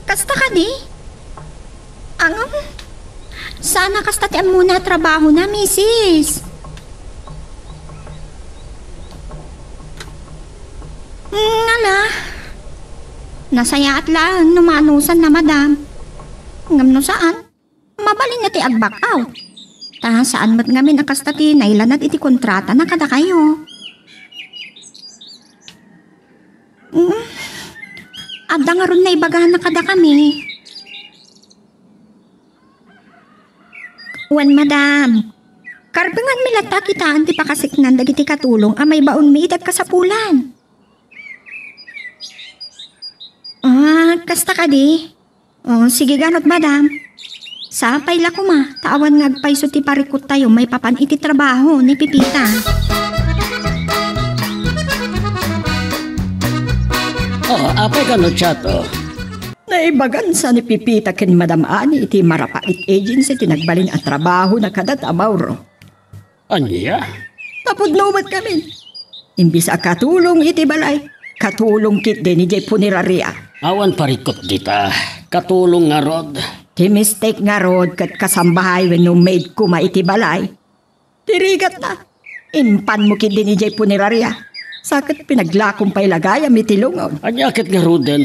Kasta ka di? Sana kasta ti muna trabaho na, misis. Ngala. Nasaya at lang numanusan na, Madam. Ngam no saan? Mabalin na ti ag-back out. Saan mat ngamin ang kastati nailanad iti kontrata na kada kayo. Adda nga ron na ibagahan na kada kami. Wan, Madam. Karbangan milata kitaan ti pakasiknan dagiti katulong may baon mi idag kasapulan. Kasta ka di? Sige ganot, Madam. Sapay la ko tawan ngagpayso ti parikot tayo may papan iti trabaho ni Pipita. Apay ka no, Chato? Naibagan sa ni Pipita ken Madam Ani iti marapait agency tinagbalin ang trabaho na kadat Mauro. Anya? Tapod numat kami. Imbis katulong iti balay, katulong kit din ni Jay Puniraria. Awan parikot dita, katulong nga rod. Ti mistake nga rod kat kasambahay when no maid kuma iti balay. Tirigat na. Impan mo kid din ni Jay Puniraria. Sakit pinaglakom pa'y lagayam iti lungaw. Anyakit nga rod din.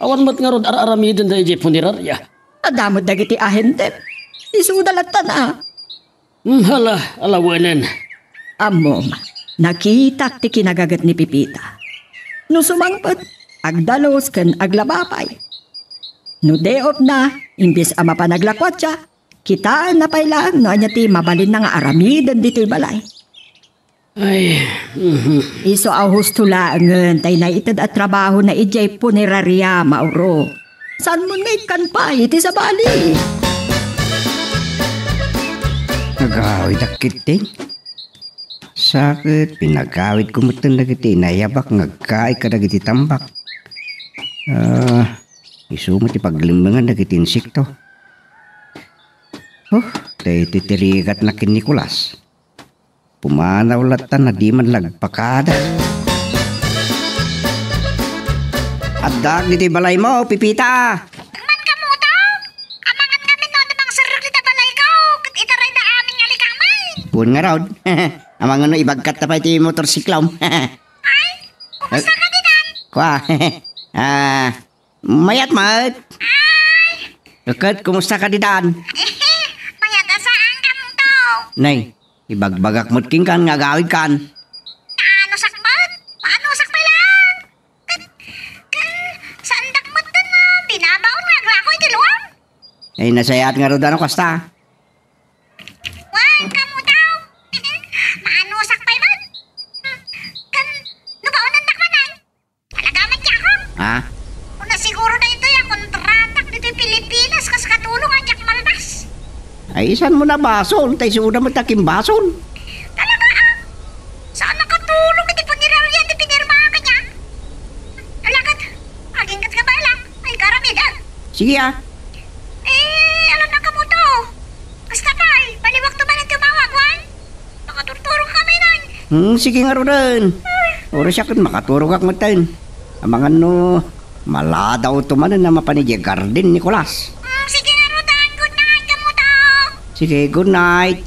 Awan mat nga rod araramidin da Jay Puniraria. Adamot dagiti ahente. Isudalatan na. Hala, alawanan. Amom, nakita ti kinagagat ni Pipita. No sumangpot, agdalos ken aglabapay. No day off na, imbis ama pa naglakwat siya, kitaan na pa'y lang no anya ti mabalin na nga aramidan dito'y balay. Ay, Iso ahos tulangan, tay na itad at trabaho na ijay Puniraria, Mauro. Saan mo ngay kan pa, iti sa bali? Nagawid akit din. Sakit, pinagawid ko mutan na kiti, nayabak ngagkaay ka na kiti tambak. Isumo ti paglimbangan na kiti insikto. Tayo titirigat na kin Nicolas. Pumanaw latan na di man lagpakada. Adag niti balay mo, Pipita! Man ka mo to? Amangan kami no, namang sarap nita balay ko. Kat itaray na aming alikamay. Buwan nga raw. Amangan no, ibagkat na pa iti motorsiklaw. Ay, kumusta ka dinan? Kwa, mayat mat. Kakat, kumusta ka didan? Mayat asaan ka mo to? Nay, ibagbagak mo't king kan, nga gawid kan. Ano sakmat? Paano sakmay lang? Saan dakmat na? Binabaon nga Ay nasayat nga ro dano kasta. Wan, kamu daw. Maanusak pa man. Kan, nubaunan nakmanan. Talagaman niya ako. Ha? Una siguro na ito yung kontratak dito yung Pilipinas kas katulong ang jak malbas. Ay saan mo na basol? Tay suda mo takim basol. Talaga ah. Saan nakatulong iti puniraryan di pinirmahan ka niya? Alakat, aging kat ka bala. Ay karamidan. Sige ah. Alam na ka mo to. Basta kay, baliwag to man ang tumawag, Wan. Nakaturturong kami nun. Sige nga ro din. Oras siya kun makaturog ak matan. Amangan no, maladaw to man na mapanidya garden, Nicolas. Sige nga, Rodan. Good night ka mo to. Sige, good night.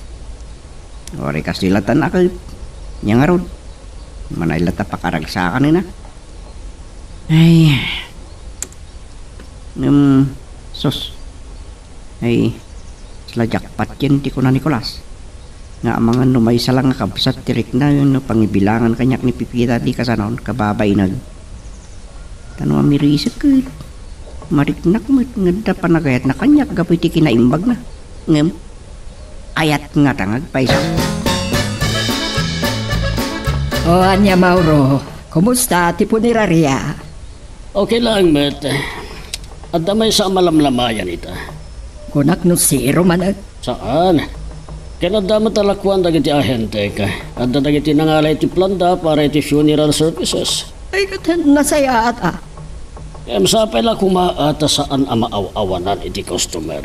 Ori kasilatan ako. Nya nga ron. Manay lata pakaragsakan na. Ay. Sus. Ay, sila jackpot yan, di ko na Nicolas. Nga mga numay sa lang kabsat tirik na yun, no, pangibilangan kanyak ni Pipita di kasanon, kababay na. Tanong amirisit ko, mariknak mo, ngada pa nagayat na kanyak, gapiti kinaimbag na. Ngem, ayat nga tangag pa isa. O, Anya Mauro, kumusta ti puniraria? Okay lang, met. At damay sa malamlamayan ita. Kunak no zero man ag. Saan? Kaya damat talakwan dagiti ahente ka. At dagiti nangalay ti planda para iti funeral services. Ay, katan nasaya at Kaya masapay lang kumaata saan ang maaw-awanan iti customer.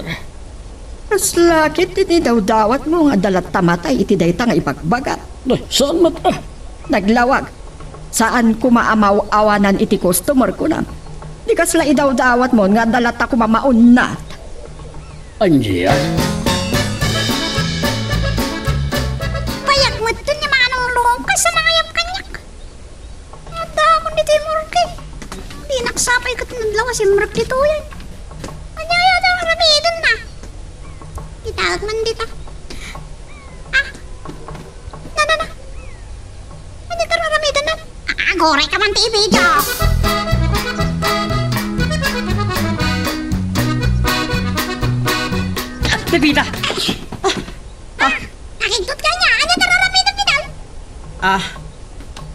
Mas lakit iti daw dawat mo nga dalat tamatay iti dayta nga ipagbaga. Ay, saan mata? Naglawag. Saan kumaamaw-awanan iti customer ko na? Di kasla idaw dawat mo nga dalat ako mamaunat. Andiya? Payak mo ito niya manong lungkas sa mga yap kanyak. Mada ako dito yung murke. Di naksapay ko tinadlawa si murk dito yan. Anyaya na maramidan na. Itawag man dito. Na. Ano ka maramidan na? Agoray ka man TV dyan. Pipita! Nakikot ka niya. Ano nararamidan nito?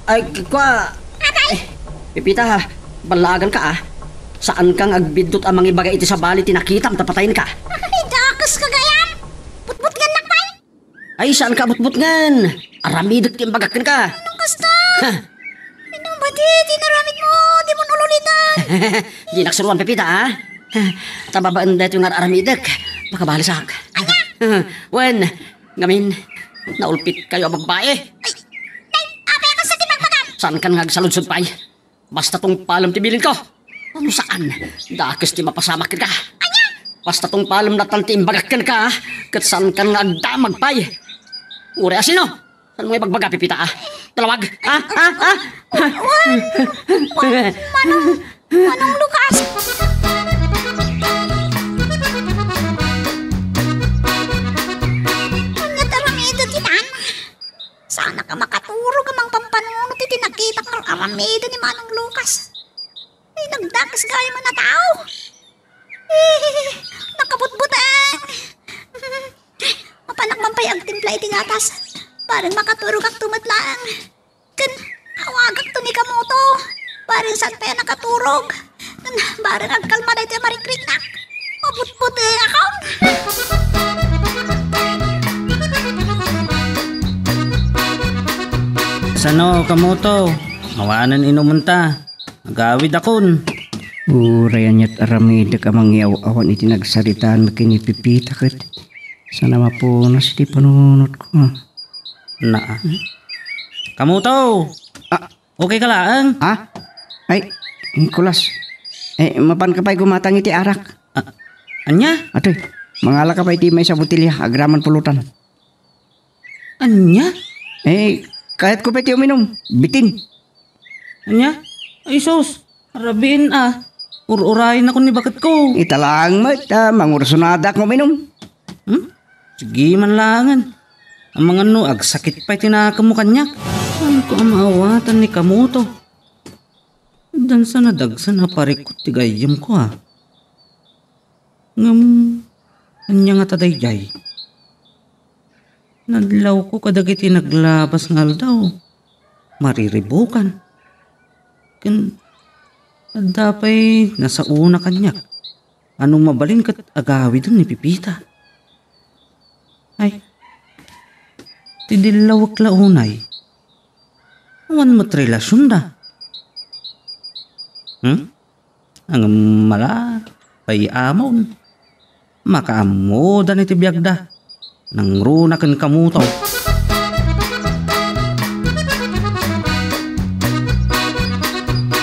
Ay, kwa... Pipita ha, balagan ka Saan kang agbidot ang mga ibagay iti sa bali tinakitam tapatayin ka? Ay, dakas ka gayan. Putput nga nakpay. Ay, saan ka butbut-ngan? Aramidot yung bagakan ka. Anong kasta? Anong ba di naramid mo? Di mo nululitan. Di naksuruan, Pipita Tababaan dito yung aramidak. Makabalisak. Wen, ngamin, naulpit kayo ang babae. Ay, apay ka sa timagbagan. Saan ka ngagsaludsod pa'y? Basta tong palam tibilin ko. Ano saan? Dakas ti mapasamakin ka. Anya? Basta tong palam na tanti imbagakan ka. Kat saan ka ngagdamag pa'y? Uri asino? Saan mo ibagbaga, Pipita Talawag? Manong Lucas. Sana ka makaturog amang pampanunot iti nakita kang aramida ni Manong Lucas. Ay, nagdakas gaya man na tao. Nakabutbutang. Mapanakman pa'y agtimpla iti gatas. Parang makaturog ak tumatlang. Kan, hawagak to ni Kamoto. Parang saan pa yan nakaturog. Kan, parang agkalma na iti marikrinak. Mabutbutang ako. Sano, Kamoto? Mawanan inumunta. Nagawid akon. Urayan niya't aramida ka mangyaw-awan iti nagsaritaan makini Pipita kat. Sana mapunas iti panunot ko. Kamoto! Okay ka lang? Ay, Nicolas. Mapan ka pa'y gumatang iti arak. Anya? Atoy, mangala ka pa'y iti may sa butilya, agraman pulutan. Anya? Kahit ko pa'y iti uminom, bitin. Anya? Ay sus, harabin Ur-urayin ako ni bakat ko. Italang mat, mangursunada ko uminom. Sige man langan. Ang mga agsakit pa'y tinakamukan niya. Ano ko ang maawatan ni Kamoto? Dan sa nadagsan na parikot tigayam ko Ngam, Anya nga tadayjay. Nadlaw ko kadagiti naglabas nga daw. Mariribukan. Kan dapay nasa una kanyak. Anong mabalin kat agawi dun ni Pipita. Ay, tidilawak launay. Awan mo't relasyon da. Ang mala, pay amon. Makaamodan iti biyagda. Nang runakan kamutaw.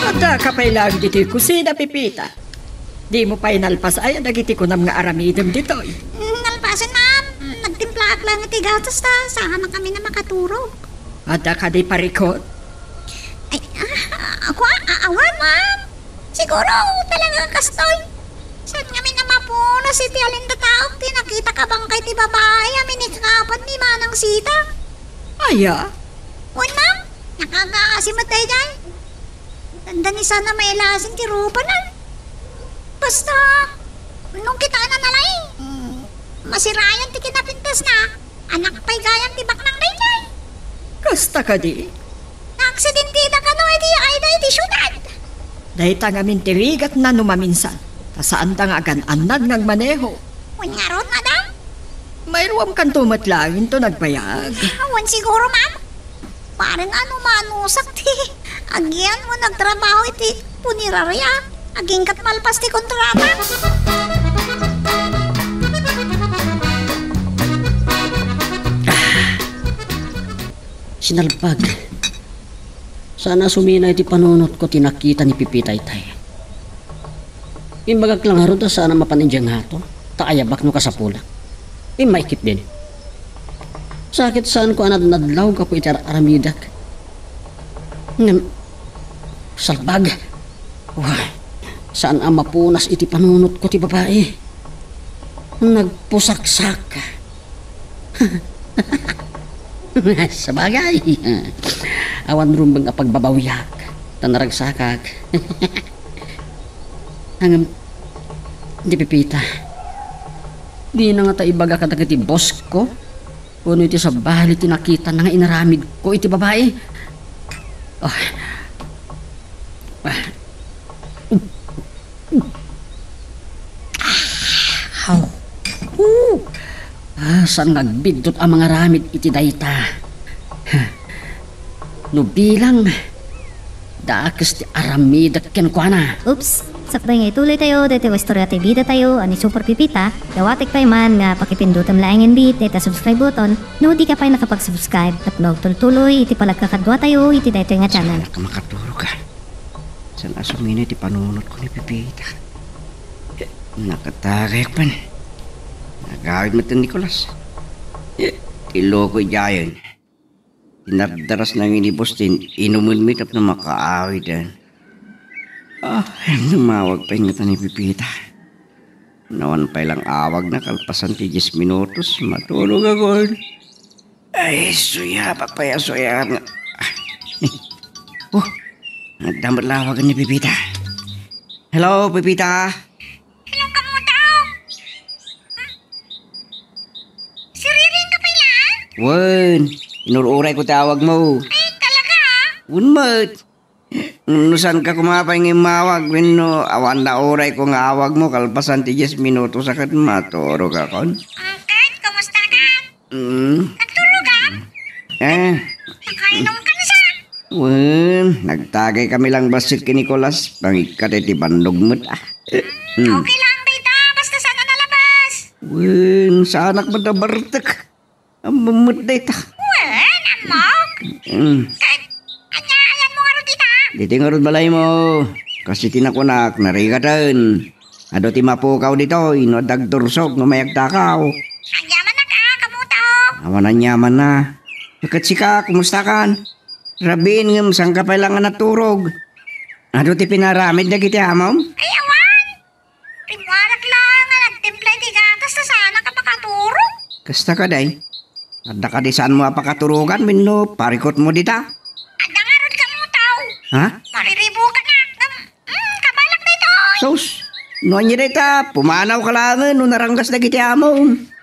Ada ka pa'y lang diti kusina, Pipita. Di mo pa'y nalpas ay nagiti ko nam nga aramidem ditoy. Nalpasan, ma'am. Nagtimplaak lang iti gatas ta. Saan na kami na makaturog. Ada ka di parikot. Ay, ako aawan, ma'am. Siguro talaga kastoy. Saan kami na mapunas iti alinda tao? Tinakita ka bang kay ti babae? Amin ikakapat ni Manang Sita. Aya? Uy, ma'am. Nakakasimat tayo dyan. Tanda ni sana may lasin ti rupanan. Basta, nung kita na nalay, masirayan ti kinapintas na. Anak pa'y gayang ti baknang daynay. Kasta ka di? Na-aksidentida ka no, edi ay na iti syudad. Dahil tangamin tirigat na numaminsan. Tasaan ta nga agan-anad ng maneho. Uy nga ron, madam. Mayroam kan tumatlangin to nagbayag. Awan siguro, ma'am. Parang ano manusak ti. Agyan mo nagtrabaho iti punirarya. Aging kat malpas ti kontrata. Sinalpag. Sana sumina iti panunot ko tinakita ni Pipita itay. Imbagak lang haro ta sana mapanindyang hato. Taayabak no kasapula. Maikit din. Sakit saan ko anad-nadlaw ka po iti aramidak. Salbag. Wah, saan ang mapunas iti panunot ko ti babae? Nagpusaksak. Sa bagay. Awan rumbang apagbabawiyak. Tanaragsakak. Hanggang di Pipita. Di na nga ta ibaga katag iti boss ko. Kuno iti sa bahal iti nakita na nga inaramid ko iti babae. Oh. How? Saan nagbidot ang mga ramid iti dayta? No bilang daakas ti aramid at kinkwana. Oops! Sakbay nga ituloy tayo, dito istorya ti bida tayo, ani Super Pipita. Dawatik pa man nga pakipindutam laing bit, dito subscribe button, no di ka pa nakapag-subscribe, tapno tuloy, iti palagkakadwa tayo, iti dito nga channel. Saan ka makatulog ka? Saan asumina iti panunod ko ni Pipita? Nakatagay pa na. Nagawid mo ito, Nicolas. Iloko jayon. Tinardaras na inibos din, inumulmit at na makaawid yan. Namawag pa yung ito ni Pipita. Nawan pa ilang awag na kalpasan ti 10 minutos, matulog ako. Ay, suya, papaya, suya. Nagdamot lawagan ni Pipita. Hello, Pipita. Hello, kamutaw. Si Riring ka pala? Wan, inururay ko tawag mo. Ay, talaga? Unmat. Nusan ka kumapay ng mawag, no, awan na oray ko nga awag mo, kalpasan ti 10 minutos sakit maturo ka kon. Angkat, kamusta ka? Nagtulog ka? Nakainom ka na sa? Nagtagay kami lang basit ki Nicolas, pangikat iti bandog mo't Okay lang, Rita, basta sana nalabas. Sa anak mo na bartak. Ang mamut data. Amok. Kahit, anyayan mo nga rin, Tita. Dito nga rin balay mo. Kasi tinakunak, narigatan. Ado ti mapukaw dito, inodagtursok, ngumayag takaw. Anyaman na ka, kamutaw. Awan na nyaman na. Sakat si ka, kumusta kan? Rabin ngam, saan ka pa lang nga naturog? Ado ti pinaramid na kiti amam? Ay, awan. Rimwarak lang nga nagtimplay ti gatas na sana ka makaturo. Kasta ka day? Ada ka di saan mo apakaturugan, minno, parikot mo dita? Ada nga rin kamutaw. Ha? Mariribo ka na. Kabalak na ito. Sos, No niya dayta, pumanaw ka lang no naranggas na kiti amo.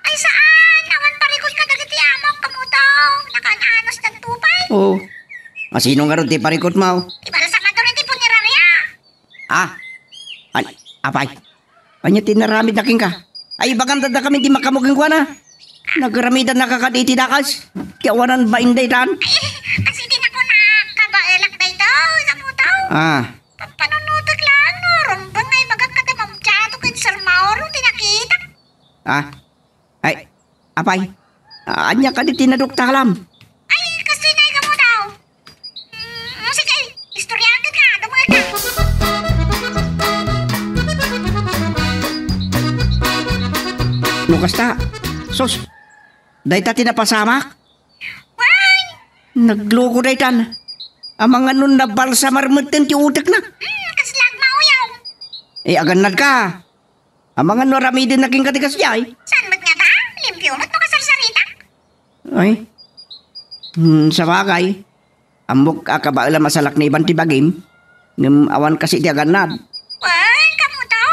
Ay saan? Awan parikot ka dagiti among kamutaw. Nakananos ng tupay. Oh. Sino nga ron ti parikot mo? Ibala sa maduro ti punerarya. Apay. Anya tinaramid na king ka. Ay baganda da kami di makamuging kwa na. Nagramidan na kakaditi dakas. Tiawanan ba inday tan? Kasi din ako na kabaelak na ito. Kamutaw. Papanunutok lang no. Rumbang ay magkakadamam tiyato kin Sir Mauro tinakita. Ay, apay. Anya ka di tinadukta alam. Ay, kasi na ikaw mo daw. Sige, istoryagan ka. Dumagay ka. Nukasta. Sos. Dayta tinapasamak. Why? Nagloko daytan. Amang nun na balsa marmutin ti utek na. Kaslag mauyaw. Aganad ka. Amang ano ramidin na king katikas jay. Saan ba't nga ta? Limpyo mo't makasarsarita. Ay. Sa bagay. Amok akabala masalak na iban ti bagim. Ngam awan kasi ti aganad. Why? Kamu daw?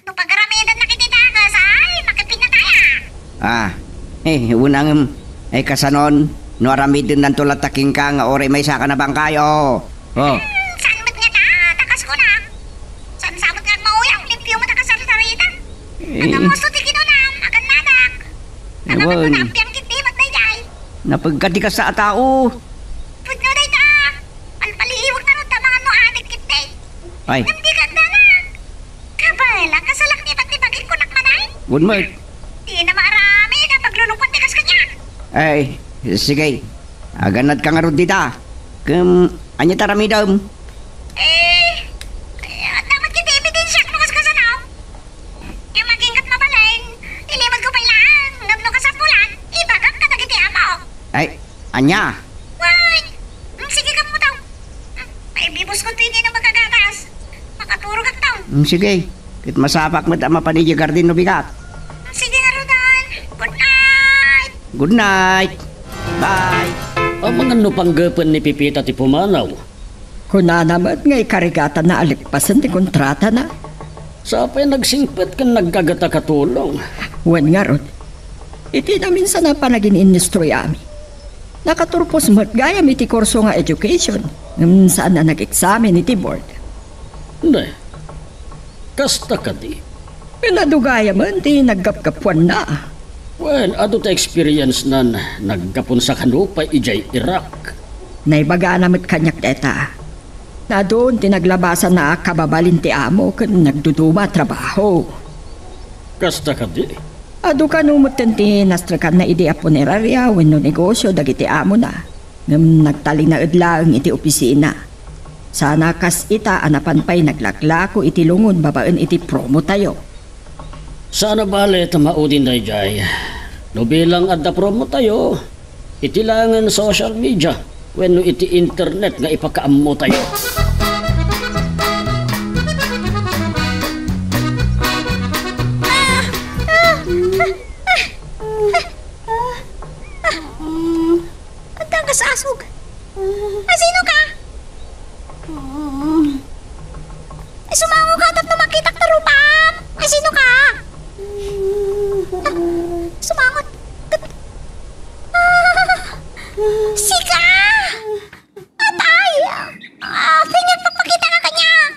No pagaramidan na kititakas ay makipinataya. Unang kasanon. No aramidin ng tulataking ka nga ore may saka na bang kayo. Saan ba't nga ta? Takas ko na. Saan sabot nga mauyaw? Limpyo mo takasarsarita. Nagamusto ti kinunam. Aganadak. Nagamat mo na ampiang kiti magdayday. Napagkatikas sa tao. Pudno day ta. Alpaliliwag na nun ta mga no adik kiti. Ay. Namdikat na na. Kabala, kasalak ni ba't ni bagay kunak manay? Good mo. Di na marami na paglulungkot ni kas kanya. Ay, sige. Aganad ka nga ron dita. Anya taramidam. Dapat kita ebidensya kung kasanaw. Yung magingkat mabalain, ilimod ko pa ilaan, ngabno ka sa pulan, ibagak ka nagiti amaw. Ay, anya. Why? Sige ka mo daw. May bibos ko tini na magkagatas. Makaturo ka daw. Sige. Kit masapak mo tama pa ni Jagardin no bigat. Sige nga Rodan. Good night. Good night. Bye. Ang mga nupanggapan ni Pipita ti pumanaw. Kuna naman ngay karigatan na alikpasan ti kontrata na. Sa apay nagsingpet kan naggagata katulong. Wan nga ron. Iti namin sa napanagin industryami. Nakaturpos matgayam iti kurso nga education. Saan na nag-examen iti board. Hindi. Kasta ka di. Pinadugaya man ti naggapgapuan na. Well, ato ta experience nan naggapon sa kanupay ijay Iraq. Naibaga namit kanyak deta. Na doon tinaglabasan na kababalin ti amo kan nagduduma trabaho. Kasta ka di. Ado ka numuten ti nastrakan na idea punerarya wenno negosyo dagiti amo na. Ngam nagtali na adlaang iti opisina. Sana kas ita anapan pa'y naglaklako iti lungon babaan iti promo tayo. Sana bale tamaudin na ijay. No bilang adda promo tayo, itilangan social media wenno iti internet nga ipakaammo tayo. Ang kasasog. Sino ka? Sumango ka at namakitak na rupam. Sino ka? Sumangot. Sika! Atay! Pinyak pagpakita ka kanyak.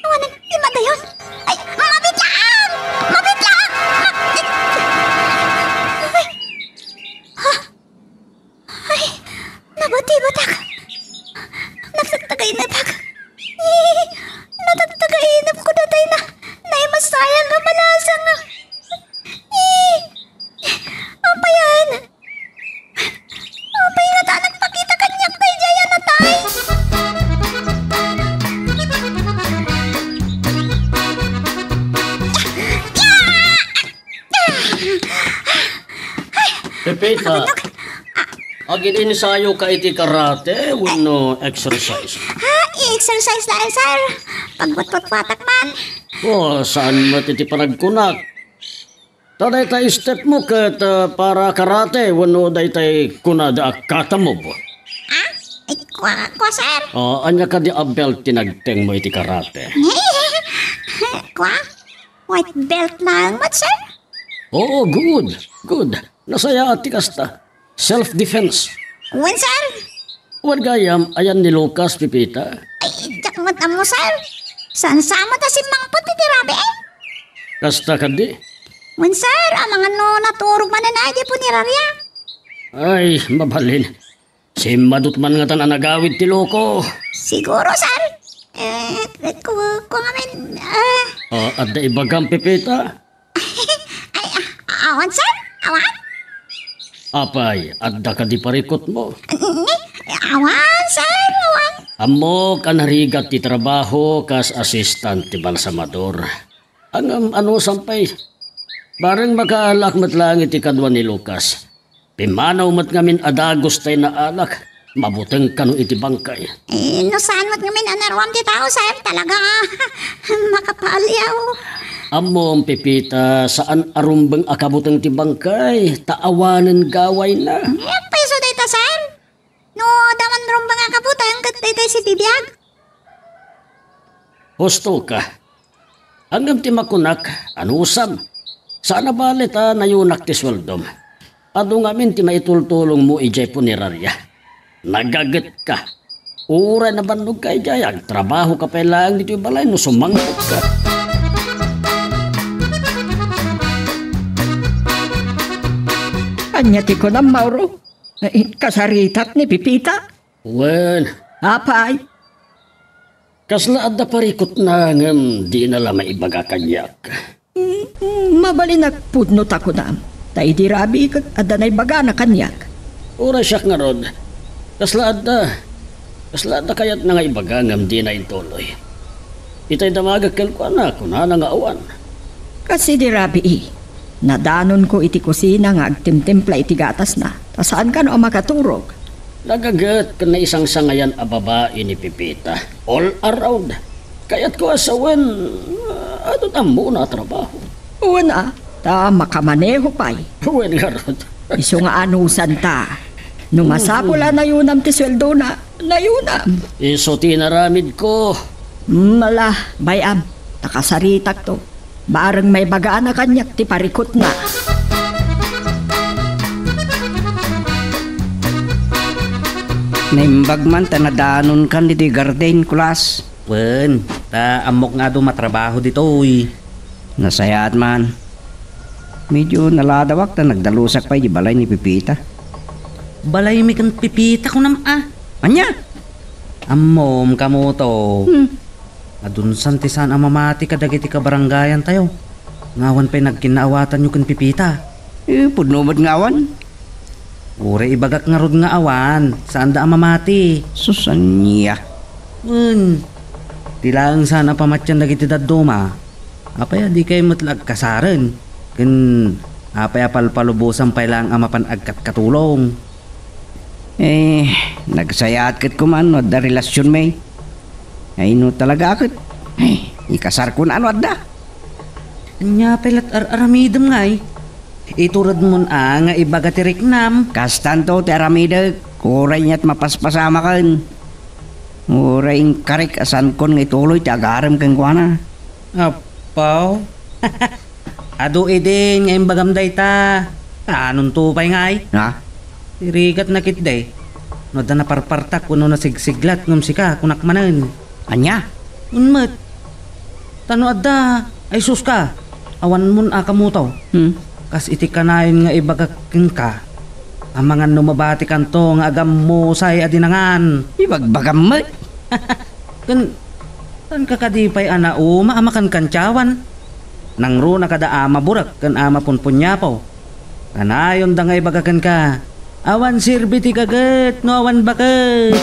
Awanan, lima na yun. Ay, mabit lang! Mabit lang! Ay, nabati-batak. Nagtagtagay na tak. Natagtagainap ko datay na naimasayang nga malasang nga. Apa yan? Apa yung natanak pakita kanyak na ijaya na tay? Pepita, agin inisayo ka iti karate wenno exercise. I-exercise lang, sir. Pagbutbut-watak man. Saan mo iti panagkunak? Taday tay step mo kat para karate wenno day tay kunada akata mo bo. Ay, kwa, sir. Anya ka di abel tinagteng mo iti karate. Kwa? White belt lang, mat, sir? Oo, good. Nasaya ati kasta. Self-defense. When, sir? Wan gayam, ayan ni Lucas, Pipita. Ay, jakmat mo, sir. Saan sama ta si Mangpot iti rabi, eh? Kasta ka di. When, sir, ang mga naturog man na po ni Raria. Ay, mabalin. Si madut man nga tan nagawid ti loko. Siguro, sir. Ko ngamin, Adda ibagam, Pipita. Awan, sir? Awan? Apay, adda ka di parikot mo. Awan, sir, awan. Amo ka narigat ti trabaho kas assistant ti balsamador. Ang ano sampay, bareng makaalak matlang iti kadwa ni Lucas. Pimanaw mat ngamin adagos tay na alak, mabuteng kanu iti bangkay. No saan mat ngamin anarwam ti tao, sir, talaga makapalyaw. Amom, Pipita, saan arumbeng akabuteng ti bangkay, taawanan gaway na. Peso data, sir. No, daman rumbang akabutang kat data si bibiyag. Husto ka. Hanggang ti makunak, anusam. Sana balit nayunak ti sweldom. Ado ngamin ti maitultulong mo ijay punirarya. Nagagat ka. Ura na banog ka ijay. Agtrabaho ka pa lang dito yung balay no sumangkot ka. Anya ti ko na, Mauro. Kasaritat ni Pipita. Wen, Apay. kasla adda parikot na ngem di na la maibaga kanyak. Mabalinag pudnot ako na. Tay di rabi kag adda na ibaga na kanyak. Ura siyak nga rod. Kasla adda kayat na nga ibaga ngem di na intuloy. Itay damagag ko na kuna nga awan. Kasi di rabi nadanon ko iti kusina nga agtimtimpla iti gatas na. Saan ka no makaturog? Nagagat ka na isang sangayan a babae ni Pipita. All around. Kaya't ko asawan, ato tamo na trabaho. Una, ta makamaneho pa'y. Uwen nga rod. Iso nga anusan ta. Nung masapula na yunam ti sweldo na yunam. Iso tinaramid ko. Mala, bayam, takasaritak to. Barang may bagaan na kanyak ti parikot na. Naimbag man tanadanon kan dito garden kulas. Wen, ta amok nga do matrabaho dito uy. Nasayat man. Medyo naladawak ta nagdalusak pa di balay ni Pipita. Balay mi kan Pipita ko nam Anya? Amom kamo to. Adun santisan ang mamati kadagiti ka barangayan tayo. Ngawan pa'y nagkinaawatan nyo kan Pipita. Pudno mo't ngawan. Ure ibagak nga rod nga awan. Saan da ang mamati? Susan niya. Tilang sana pamatyan dagiti daduma. Apaya di kayo matlag kasaran. Kan apaya palpalubusan pa lang ang mapanagkat katulong. Nagsayat kat kuman no da relasyon may. Ay no talaga akit. Ikasar ko na ano adda. Anya pelat aramidem nga Iturad mo nga ibaga ti riknam. Kastanto ti aramida. Kuray niya't mapaspasama kan. Kuray karik asan kon nga ituloy ti agaram kang kuana. Apaw. Ado din nga imbagam day ta. Anong tupay nga Ha? Irigat na kit day. No da naparpartak kuno na sigsiglat ngum sika kunakmanan. Anya? Unmat. Tano adda ay sus ka. Awan mun akamutaw. Kas iti kanayon nga ibagaking ka. Ang mga numabati kanto nga agam mo say adinangan. Ibagbagam mo. Kan kakadipay ana maamakan kantyawan. Nangro na kada ama burak kan ama punpunyapaw. Kanayon da nga ibagakan ka. Awan sirbiti kagat no awan bakat.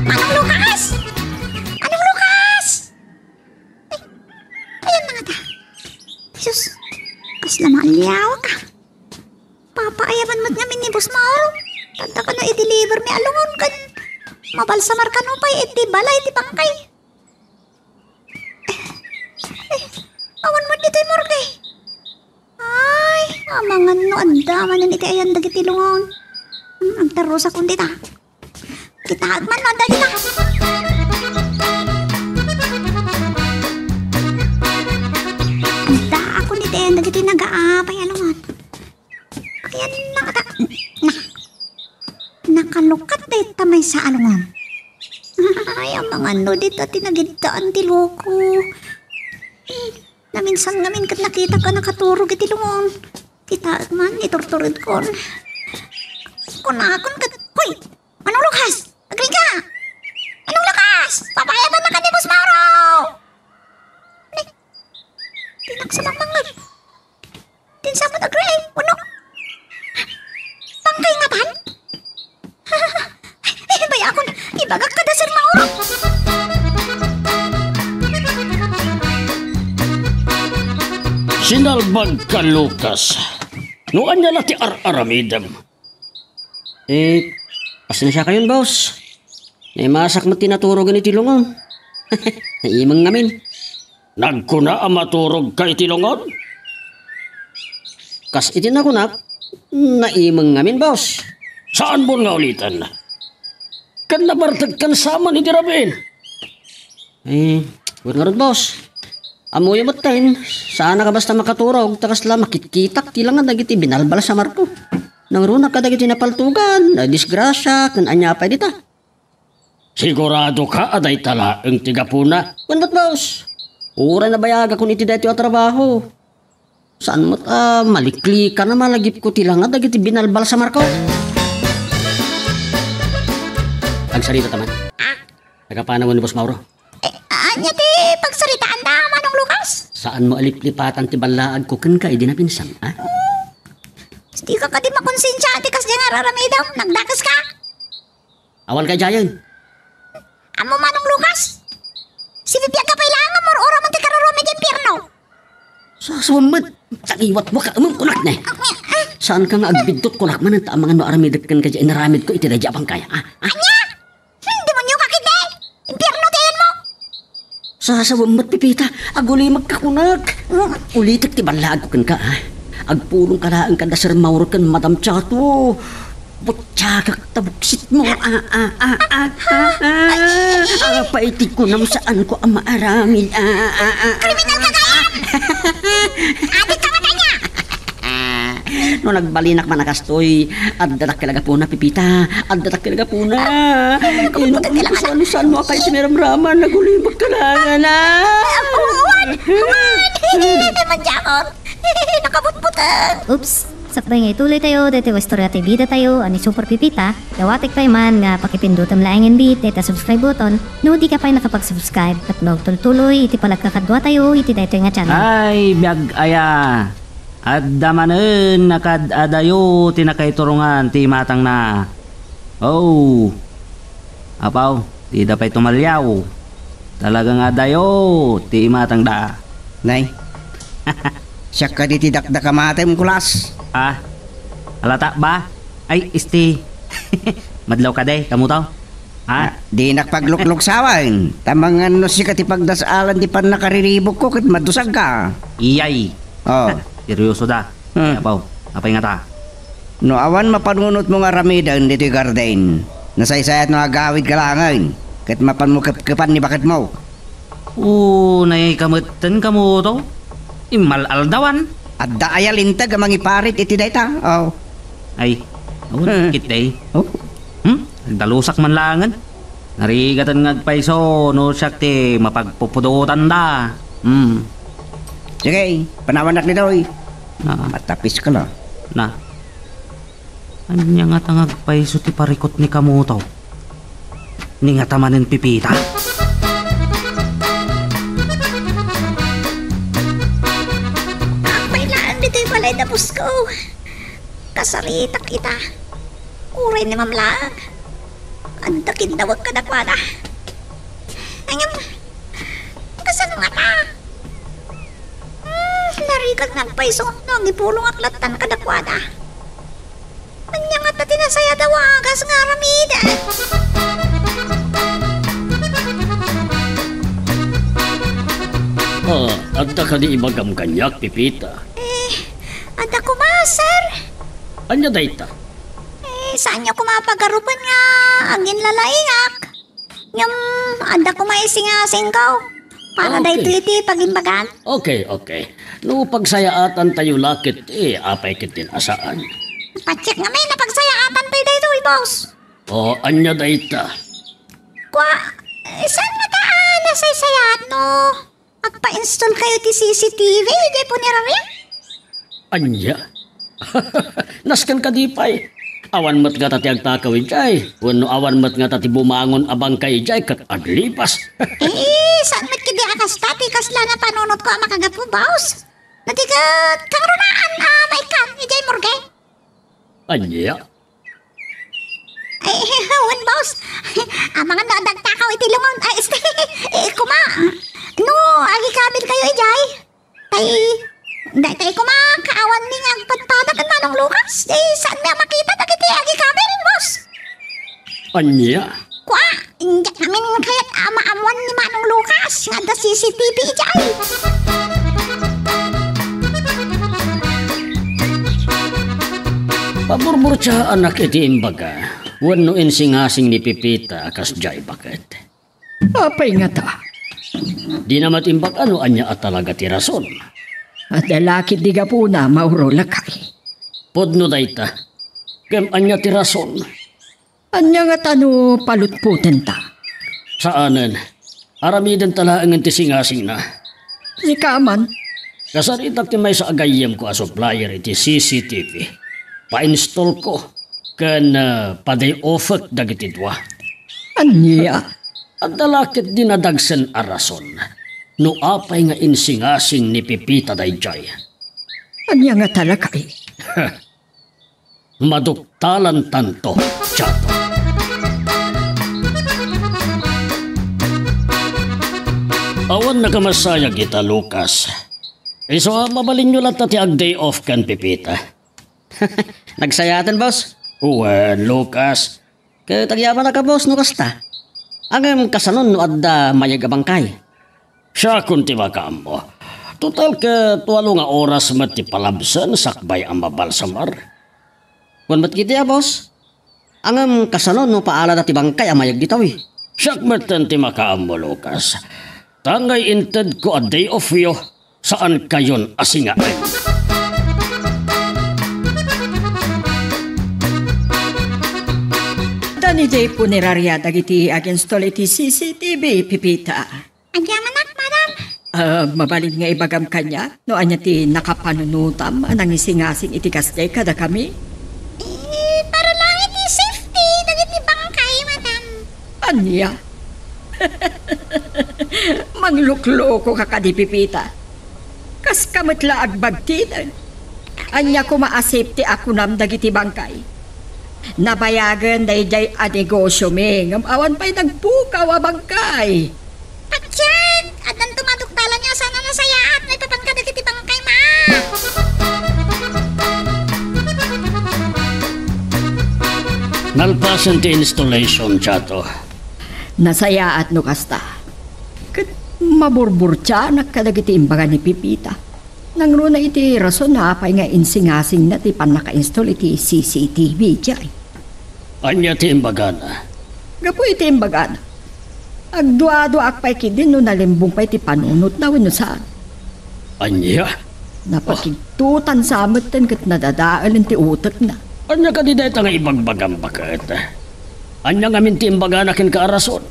Anong Lucas? Anong Lucas? Ayan na nga ta. Jesus, kas naman liyaw ka. Papaayaman mo't ngamin ni Boss Mauro. Tanda ka na i-deliver mi alungon kan. Mabalsamar ka no pa'y iti balay iti bangkay. Awan mo dito'y morgue. Ay, Mga no, andaman yun iti ayan dagiti lungon. Ang tarusa kundi ta. Kita man no, dagita. Anda ako niti ayan dagiti nag-aapay alungon. Ayan nakata. Nakalukat dahil tamay sa alungon. Ay, ang mga no dito tinagidtaan ti loko. Naminsan ngamin kat nakita ka nakaturog iti lungon. Kita man, iturturid ko. Kunakon kat. Hoy! Anong lukas? Agri ka! Anong lukas? Papayaban na ka ni Boss Mauro! Ay, tinagsamang mangag. Tinsamat agri. Ano? Pangkaingatan? Ay, bayakon. Ibagak ka na Sir Mauro. Sinalbag ka, Lucas. Noan niya lati ar-aramidam. Asan siya kayon, boss? Masak mo tinaturo ganiti lungon. Naimang ngamin. Nagkuna ang maturog ka itilongon? Kas itinakunap, naimang ngamin, boss. Saan mo nga ulitan? Kan nabartag kan sama ni Dirabin. Huwag nga rin, boss. Amoy matain, saan ka basta makaturog, takas lang makitkitak, tilangan dagiti binalbal sa marko. Nang runa ka dagiti napaltugan, na disgrasya, kan anya pa dita. Sigurado ka aday tala ang tigapuna. Kundat, boss? Ura na bayaga kung iti dati o trabaho. Saan mo't malikli ka na malagip ko tilangan dagiti binalbal sa marko. Agsarita taman. Nagapanawan ni Boss Mauro. Anya ti pagsaritaan da manong Lucas? Saan mo aliplipatan ti balaag ko kan ka idinapinsan, ha? Di ka di makonsensya ati kas dyan araramidam. Nagdakas ka? Awal ka jayan. Amo manong Lucas? Si Bibiyag ka pailangan mo ora man ti kararome di impyerno. Sasumad, tagiwat mo ka amang kulak na. Saan ka nga agbidtot kulak man ang taamang ano aramidat kan ka dyan inaramid ko itidadya pang kaya, ha? Anya? Hindi mo nyo kakit eh. Impyerno tayan mo. Sasawamot, Pipita, aguli magkakunag. Ulitik ti balaag ko kan ka, ha? Agpulong ka na ang kada Sir Mauro kan Madam Chato. Butsagak tabuksit mo. Paitig ko nam saan ko ang maaramil. Kriminal ka kaya! Adik ka mata niya! No nagbalinak manakastoy, addatak talaga po na, Pipita. Addatak talaga po na. Saan mo kayo siniramraman? Nagulibag ka lang, na. Huwag! Hindi man jakot. Nakabutbutan. Oops! Sakbay nga ituloy tayo, dito istorya tayo bida tayo, ani Super Pipita. Dawatik pa man nga pakipindutan laing and beat, dito subscribe button. No di ka pa nakapag-subscribe at magtuloy, iti palagkakadwa tayo, iti dito nga channel. Ay, biyag aya. Adda manen nakad adayo tinakaiturungan ti matang na. Oh. Apaw, di da pa'y tumalyaw. Talagang adayo ti matang da. Nay. Siya ka di tidakda ka matem kulas. Alata ba? Ay, madlaw ka day, kamu tao? Di nakpaglukluk sawan. Tamangan no si katipagdasalan di pan nakariribok ko kat madusag ka. Iyay. Oh. Seryoso da. Apaw, apay nga ta. No awan mapanunot mo nga ramidan dito yung garden. Nasaysayat no agawid ka langan. Kat mapan mo kapan ni bakit mo. Nay kamutan kamu to? Imal-aldawan. At daayalintag ang mangiparit iti dayta. Oh. Ay, kit day. Oh. Nagdalusak man langan. Narigatan ngagpaiso, no sakti mapagpupudutan da. Sige, panawanak ni Doy. Matapis ka na. Anya nga tangagpaiso ti parikot ni kamuto. Ni nga tamanin Pipita. Balay na pusko. Kasarita kita. Uray ni mamlang. Anda kindawag ka nakwada. Ayam. Kasan nga ta? Narigat nagpaiso. Nang ipulong aklatan ka nakwada. Anya nga ta tinasaya dawagas nga ramida. Adda ka di ibagam kanyak, Pipita. Anda ko mas. Anya dayta? Saan niyo kumapagarupan nga agin lalaingak? Yung ada ko maisingasing ko. Para Okay. dahil iti pagimbagan. Okay. No pagsayaatan tayo lakit, apay kitin asaan. Patsik nga may napagsayaatan pa dito, boss. O, anya dayta? Kwa, saan nataana sa sayat no? Magpa-install kayo ti CCTV, di po nirarin? Anya? Naskan ka di pa'y. Awan mat nga tati agtakawin jay. Wano awan mat nga tati bumangon abang kay jay kat aglipas. Saan magkidi akas tati kasla na panunot ko ang makagapu, boss? Natigat kang runaan, may kan, ijay morge. Anya? Wan, boss. Mga nadagtakaw iti lungon. Kuma. No, agi kamil kayo, ijay. Tay kuma, kaawan ni nga agpadpadak ang Manong Lucas. Saan nga makita dagiti agi kamil, boss? Anya? Kwa, injak namin kaya't amaamuan ni Manong Lucas. Nga da CCTV, ijay. Paburbur siya anak iti imbaga. Wano insingasing ni Pipita akas jay bakit. Apay nga ta. Di namat imbag ano anya at talaga ti rason. At lalaki di ka po na mauro lakay. Podno dayta. Kem anya ti rason. Anya nga tano palutputin ta. Saanan? Aramiden tala ang ti singasing na. Si Kaman, Kasaritak ti may sa agayem ko a supplier iti CCTV. Pa-install ko. Kan paday offer dagiti dwa. anya. At dalakit dinadagsan a rason. No apay nga insingasing ni Pipita dayjay. Anya nga talakay. Maduktalan tanto, Chato. Awan nakamasaya kita, Lucas. So, mabalin nyo lang tati ag day off kan, Pipita. Nagsayatan, boss. Uwan, Lucas. Kaya tagyaman na ka, boss, no kasta. Ang kasanon no adda mayagabangkay. Siya kung timakam mo. Total ka tuwalo nga oras mati palabsan sakbay ang mabalsamar. Kung ba't kita, boss? Ang kasanon no paala na tibangkay ang mayag ditaw eh. Siyak matan timakam mo, Lucas. Tangay inted ko a day off yo. Saan kayon asingaan? Dani jay punerarya dagiti against iti CCTV, Pipita. Agyaman madam. Mabalin nga ibagam kanya, no anya ti nakapanunutam, anang isingasing iti kasday kada kami. Para lang iti safety, dagiti bangkay, madam. Anya? Manglukloko ka kadi, Pipita. Kas kamatla agbagtinan. Anya ko maasipti ako nam dagiti bangkay. Nabayagan dayjay a negosyo me, ngam awan pa'y nagpukaw a bangkay. Patsyan! At nang tumaduktalan niya sana nasayaat, may papangka dagiti bangkay, ma. Nalpasan ti installation, Chato. Nasayaat no kasta. Kat maburbur tiya nakadagiti imbaga ni Pipita. Nang runa iti rason na apay nga insingasing na ti pan naka-install iti CCTV tiya. Anya ti imbagana. Gapo iti imbaga na. Agduado akpay kidin no nalimbong pa iti panunot na wano saan. Anya? Napakigtutan sa amatan kat nadadaan ti utak na. Anya ka di dayta nga ibagbagam bakit? Anya nga minti imbagana kin kaarason.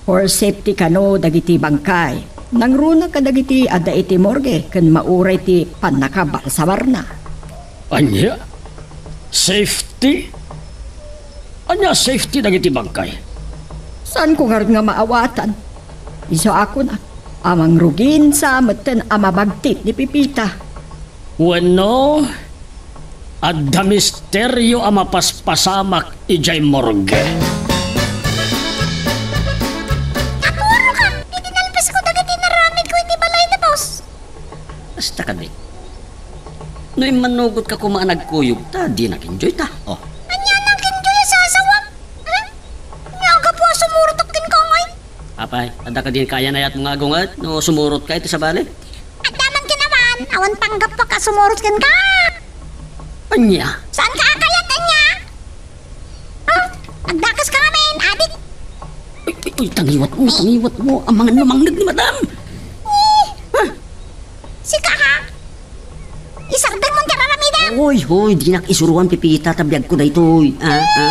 For safety kano dagiti bangkay. Nang runa ka dagiti ada iti morgue kan mauray ti panakabalsawar na. Anya? Safety? Anya safety dagiti bangkay? Saan ko nga maawatan? Iso ako na. Amang rugin sa amatan amabagtit ni Pipita. Wano? Adda misteryo ang mapaspasamak ijay morgue. Napuro ka! Itinalpas ko dagiti naramid ko iti balay na, boss. Basta kami. No manugot ka kumaan nagkuyog ta, di nakinjoy ta. Oh. Anya nang kinjoy sa asawam? Nga po sumurot din ko ngayon. Apay, ada ka din kaya na yat mga agungat no sumurot ka ito sa bali. At naman kinaman, awan panggap pa ka sumurot kan ka. Anya? Saan ka Uy, tangiwat mo. Ang mga namangag ni madam. Sika ha? Isagdan mo tira ramida. Hoy, di nakisuruan Pipita, tabiyag ko na ito.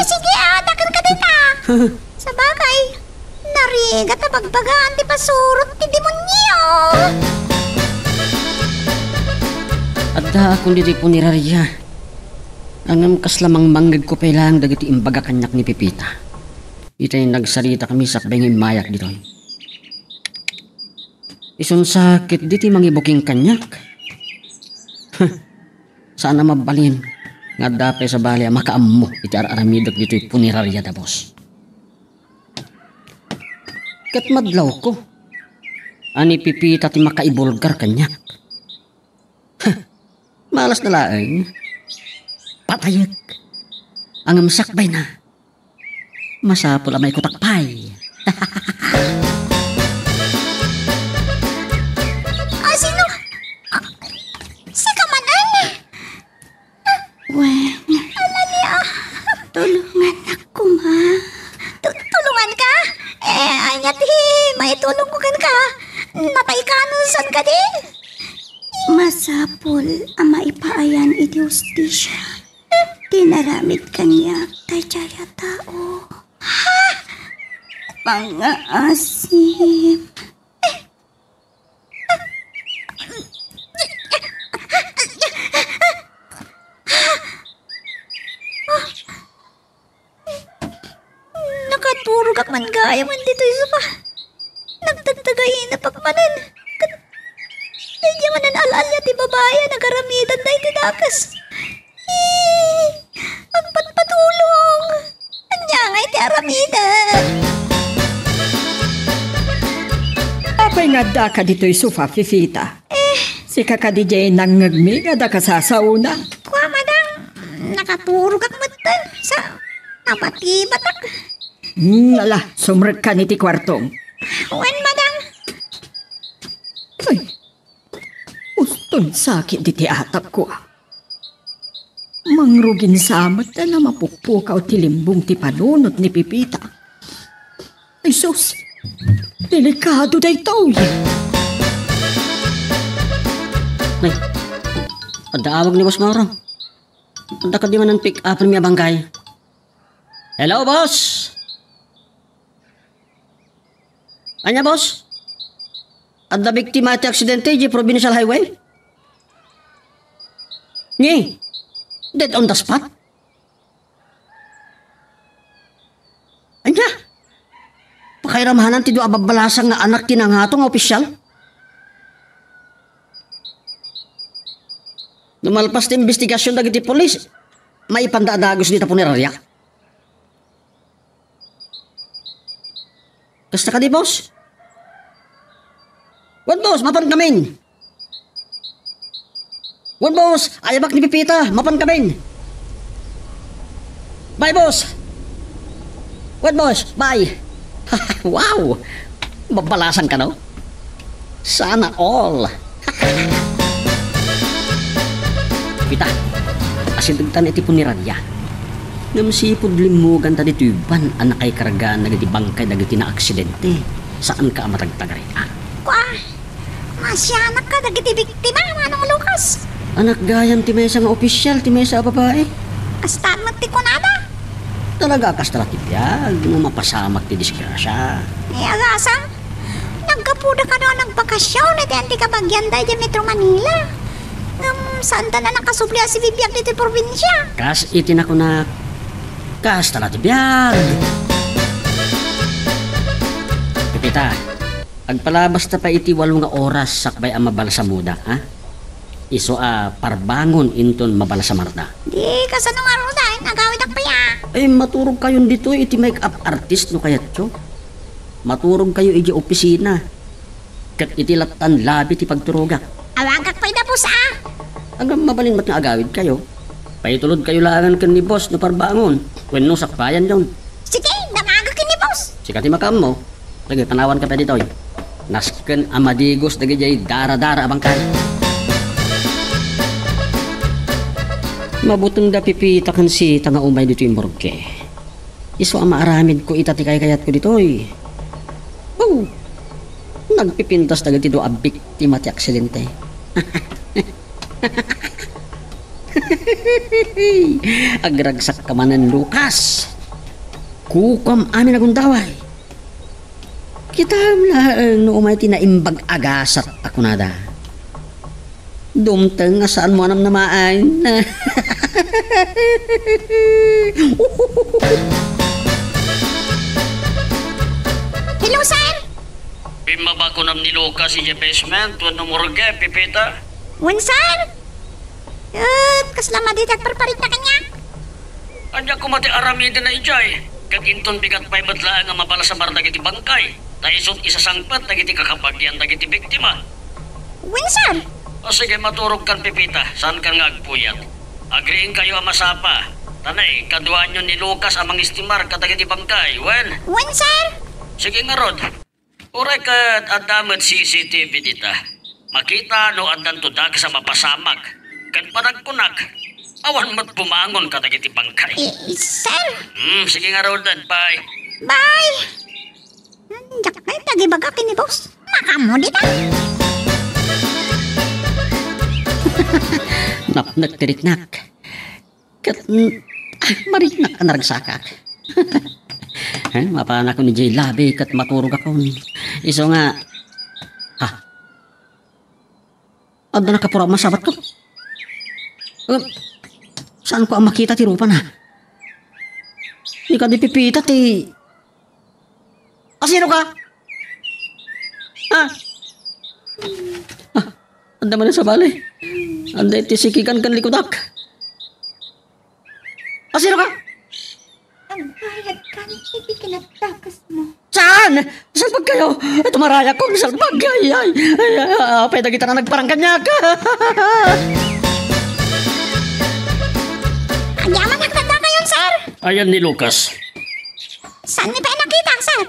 Sige dakan ka dita. Sa bagay, narigat na bagbagaan di pasurot ti demonyo. At akong dito po nirarya. Ang kaslamang manggag ko pa lang dagiti imbaga kanyak ni Pipita. Itay nagsarita kami sa bengin mayak dito. Isun sakit diti mangibuking kanyak. Sana mabalin nga dapay sa bali makaammo iti araramidok dito'y punirarya da boss. Kat madlaw ko. Ani Pipita ti makaibulgar kanyak. Malas na laeng. Patayag. Ang amsakbay na. Masapol amay kutakpay. Sino? Sika manan. Wen. Ala niya. Tulungan ako, ma. Tulungan ka? Anyat may tulong ko ka. Natay ka saan ka di? Masapol ang maipaayan iti hustisya. Tinaramid kanya kay jaya tao. Ha? Pang-aasim. Nakaturog ak man gaya man dito isa pa. Nagtagtagayin na pagmanan. Hindi man ang al-alya ti babaya nagaramidan na iti dakas. Magpatpatulong. Anya nga iti aramidan. Apay nga da ka dito'y sufa, Fifita. Si kakadijay nang ngagmi nga da ka sasauna. Kwa madang, nakaturog ak matan sa napatibatak. Ala, sumrek ka niti kwartong. Wen madang. Ay, uston sakit diti atap ko. Mangrugin samat na mapukpukaw tilimbong ti panunot ni Pipita. Ay sus, delikado day tao Nay, adaawag ni Boss Mauro. Anda ka di man ang pick up niya bangkay. Hello, boss! Anya, boss? Ada biktima ti aksidente di Provincial Highway? Ni, dead on the spot? Anya? Pakairamahanan ti do ababalasang nga anak tinanghatong opisyal? Numalpas ti investigasyon dagiti polis, may pandadagos dita punerarya. Kasta ka di, boss? Wan, boss, mapan kamin. Wan, boss, ayabak ni Pipita, mapan kamin. Bye, boss. Wan, boss, bye. Wow, mabalasan ka, no? Sana all. Pita, asintagtan iti punirarya. Namsipod limugan ta dituban ang nakay karagaan nagiti bangkay dagiti na aksidente. Saan ka matagtagari? Kwa, masyanak ka dagiti biktima, manong Lucas. Anak gayam ti mesa nga opisyal, ti mesa babae. Kastaan mo ti kunada. Talaga kastala ti biyag, nga mapasamak ti disgrasya. Agasang, nagkapuda ka doon nagbakasyon at hindi ka bagyan tayo di Metro Manila. Saan ta na nakasuplia si bibiyag dito probinsya? Kas itin ako na kastala ti biyag. Pipita, agpalabas ta pa iti 8 nga oras sakbay ang mabalasamuda, ha? Iso parbangon inton mabalasamarda. Di ka sa nung araw dahil nagawid ak pa ya. Ay maturog kayo dito iti make-up artist no kayat cho. Maturog kayo iti opisina. Kat iti latan labi ti pagturogak. Awagak pa'y na po sa. Hanggang mabalin mat nga agawid kayo. Paitulod kayo langan kan ni boss no parbangon. When no sakbayan yon. Sige, namagak ni boss. Sikati makam mo. Lagi panawan ka pa dito. Nasken amadigos dagi jay dara-dara abang kay. Mabutong da Pipita kan si tanga umay dito yung morgue. Iso ang maaramid ko itati kayat ko dito. Wow! Nagpipintas na ganito ang biktima ti aksidente. Agragsak ka man ng Lucas. Kukam amin agundaway. Kita na no umay tinaimbag agasat ako nada. Dumteng nga saan mo anam namaan. Hello, sir! Pimaba ko nam ni Lucas si basement, wano morgue, Pipita. Wen, sir? Kasla maditag parparit na kanya. Anya ko mati aramid na ijay. Kaginton bigat pa'y madlaan nga mabala sa bar dagiti bangkay. Taisot isasangpat dagiti kakapagyan dagiti biktima. Wen, sir? O sige, maturog kan Pipita. Saan ka nga agpuyat? Agriin kayo ang masapa. Tanay, kaduan nyo ni Lucas amang istimar kadagiti bangkay. Wen, sir? Sige nga, Rod. Uray kat adamat CCTV dita. Makita no adan tudag sa mapasamag. Kan panagpunak. Awan mat bumangon kadagiti bangkay. Sir? Sige nga, Rod. Bye. Bye! Diyak kayo, tagibag akin ni boss. Makamo dita. Napnak tiriknak. Kat mariknak ka naragsakak. Mapana ko ni Jay Labi kat maturog ako. Iso nga, ada nakapura masabat ko. Saan ko ang makita ti rupa na? Di ka di Pipita ti... Sino ka? Anda man sa bali. Anda iti sikikan kan likudak. Sino ka? Ang bayad ka, hindi kinatakas mo. Saan? Saan pag kayo? Ito maraya ko, saan pag ay, pwede kita na nagparang kanyak. Yaman nagtanda ngayon, sir. Ayan ni Lucas. Saan niya pa nakita, sir?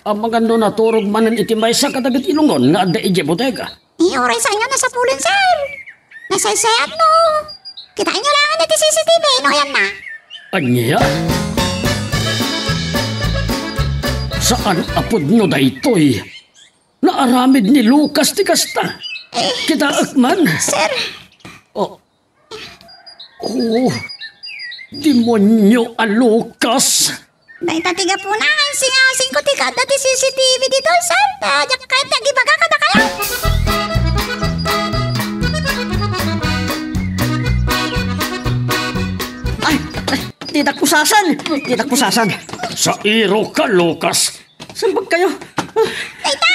Ang magando na turog manan itimay sa kadagit ilungon nga ada ije bodega. Oray sa inyo nasa pulin, sir. Nasaysayat no. Kitain nyo lang ang CCTV, no yan na. Anya? Saan apod no daytoy? Naaramid ni Lucas ti kasta. Kita akman. Sir. Oh, demonyo a Lucas. Dahil tatiga po na, singasing ko tika dati CCTV dito, sir. Diyak kahit nagibaga ka na kaya. Tidak pusasan. Sa iro ka, Lucas. Saan bag kayo? Tita,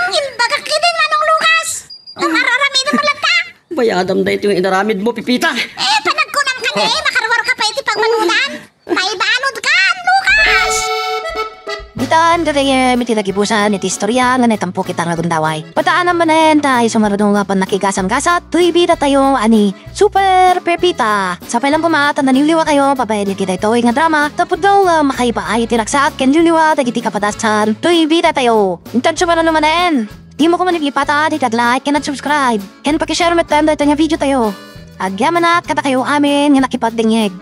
imbaga kinin manong Lucas. Nung araramid na malata. Bayadam na ito yung inaramid mo, Pipita. Panagkunam ka na makarwar ka pa iti pagmanunan. May balod ka, Lucas. Bitaan dere miti nagibusan iti istorya nga netampo kita ragundaway. Pataan naman tayo sumaradong nga pan nakigasam-gasat. Tuy bida tayo ani Super Pepita. Sa pailang pumata naniliwa kayo pabayad kita ito nga drama. Tapos daw makaiba ay tinaksaat ken liliwa tagiti kapadasan. Tuy bida tayo. Intan sumaran naman di mo ko manipipata di tag-like ken subscribe. Ken pakishare met time dito nga video tayo. Agyaman at kata kayo amin nga nakipagdingeg.